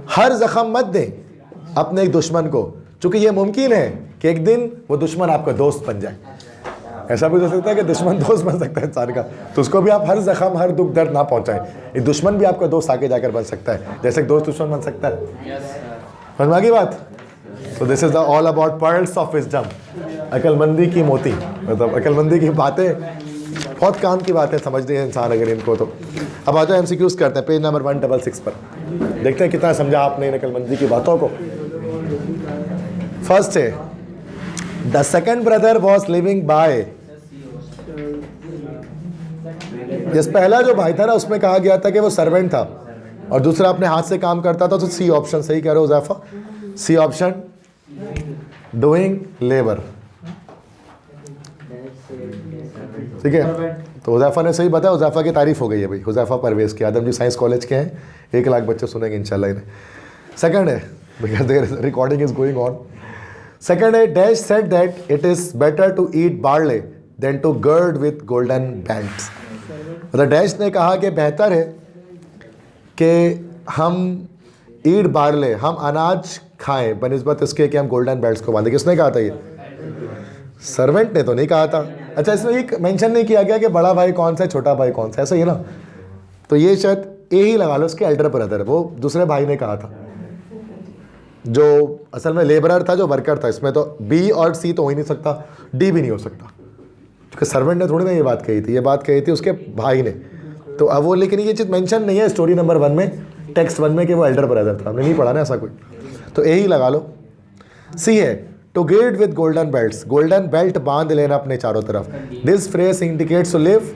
हर जख्म मत दें अपने एक दुश्मन को, क्योंकि ये मुमकिन है कि एक दिन वो दुश्मन आपका दोस्त बन जाए। ऐसा भी हो सकता है कि दुश्मन दोस्त बन सकता है इंसान का, तो उसको भी आप हर जख्म हर दुख दर्द ना पहुंचाएं। एक दुश्मन भी आपका दोस्त आगे जाकर बन सकता है, जैसे दोस्त दुश्मन बन सकता है। समझ में आ गई बात? तो this is the all about pearls of wisdom, अकलमंदी की मोती, मतलब अकलमंदी की बातें, बहुत काम की बातें समझते हैं इंसान अगर इनको। तो अब आ जाओ एमसीक्यूज करते हैं, पेज नंबर 166 पर देखते हैं कितना समझा आपने इन अकलमंदी की बातों को। फर्स्ट है, the second brother was living by. जिस पहला जो भाई था ना, उसमें कहा गया था कि वो सर्वेंट था और दूसरा अपने हाथ से काम करता था, तो सी ऑप्शन सही कह रहे हो Huzaifa, C option doing labour, ठीक है। तो हुज़ैफा ने सही बताया, हुज़ैफा की तारीफ हो गई है भाई। हुज़ैफा परवेज़ के, आदम जी साइंस कॉलेज के हैं, 1 लाख बच्चे सुनेंगे इंशाल्लाह इन्हें। सेकंड है, because their recording is going on. Second है, dash said that it is better to eat barley than to gird with golden belts. मतलब डैश ने कहा कि बेहतर है कि हम ईट बार्ले, हम अनाज खाएं बनिस्बत इसके कि हम गोल्डन बेल्ट्स को बांधें। किसने कहा था ये? सर्वेंट ने तो नहीं कहा था। अच्छा, इसमें एक मेंशन नहीं किया गया कि बड़ा भाई कौन सा है, छोटा भाई कौन सा है, ऐसा ही ना। तो ये शायद ए ही लगा लो, उसके एल्डर ब्रदर, वो दूसरे भाई ने कहा था, जो असल में लेबरर था, जो वर्कर था। इसमें तो बी और सी तो हो ही नहीं सकता, डी भी नहीं हो सकता, क्योंकि सर्वेंट ने थोड़ी ना ये बात कही थी, ये बात कही थी उसके भाई ने। तो अब वो, लेकिन ये चीज़ मेंशन नहीं है स्टोरी नंबर 1 में, टेक्स्ट 1 में, कि वो एल्डर ब्रदर था। हमने नहीं पढ़ा ना ऐसा कोई, तो ए ही लगा लो। सी है, to gird with golden belts, golden belt बांध लेना अपने चारों तरफ। This phrase indicates to live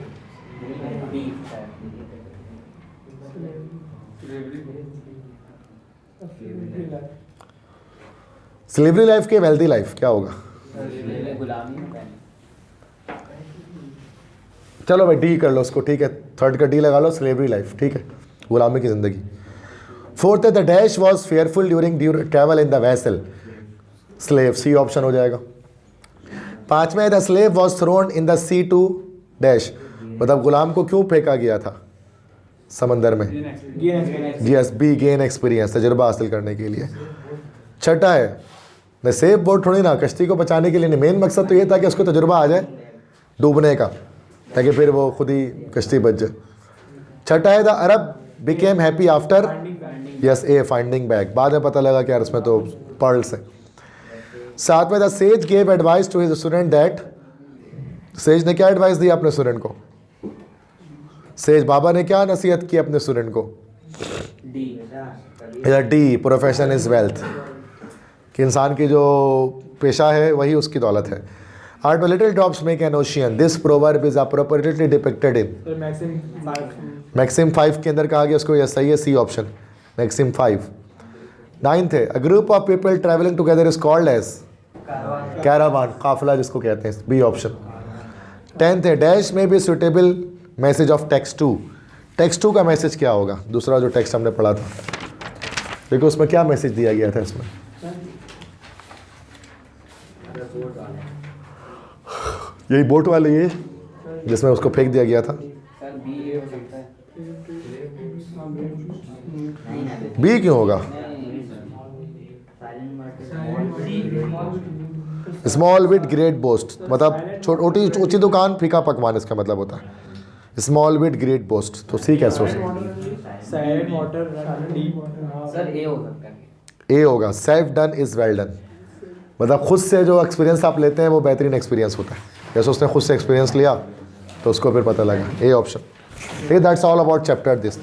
slavery life के वेल्दी लाइफ। क्या होगा? चलो भाई डी कर लो उसको, ठीक है, थर्ड का डी लगा लो, स्लेवरी लाइफ, ठीक है, गुलामी की जिंदगी। फोर्थ है, the dash was fearful during travel in the vessel, slave, C option हो जाएगा। 5वां है, the slave was thrown in the sea to dash, मतलब गुलाम को क्यों फेंका गया था समंदर में? यस, बी, गेन एक्सपीरियंस, तजुर्बा हासिल करने के लिए। छठा है, न सेफ बोट थोड़ी ना, कश्ती को बचाने के लिए नहीं, मेन मकसद तो ये था कि उसको तजुर्बा आ जाए डूबने का, ताकि फिर वो खुद ही कश्ती बच जाए। छठा है, the Arab became happy after, yes A, finding bag, बाद में पता लगा कि यार इसमें तो पर्ल्स है। 7वां, the sage gave advice to his student that, sage ने क्या एडवाइस दी अपने स्टूडेंट को? सेज बाबा ने क्या नसीहत की अपने स्टूडेंट को? डी, प्रोफेशन इज वेल्थ, कि इंसान की जो पेशा है वही उसकी दौलत है। 8वां, little drops make an ocean, this proverb is appropriately depicted in maxim 5 के अंदर कहा गया उसको, यह सही है, सी ऑप्शन, मैक्सिम 5। 9th है, a group of people travelling together is called as caravan, काफिला जिसको कहते हैं, बी ऑप्शन। 10th है, डैश में be suitable message of text 2, text 2 का मैसेज क्या होगा? दूसरा जो टेक्स्ट हमने पढ़ा था, देखो उसमें क्या मैसेज दिया गया था इसमें? यही बोट वाले, ये जिसमें उसको फेंक दिया गया था। बी क्यों होगा? स्मॉल विद ग्रेट बोस्ट, मतलब छोटी ऊंची दुकान फीका पकवान, इसका मतलब होता है स्मॉल विद ग्रेट बोस्ट। तो सी कैसे हो सकता है? ए होगा, self done is well done, मतलब खुद से जो एक्सपीरियंस आप लेते हैं वो बेहतरीन एक्सपीरियंस होता है। जैसे उसने खुद से एक्सपीरियंस लिया तो उसको फिर पता लगा, ये ऑप्शन। ठीक है, that's all about chapter this.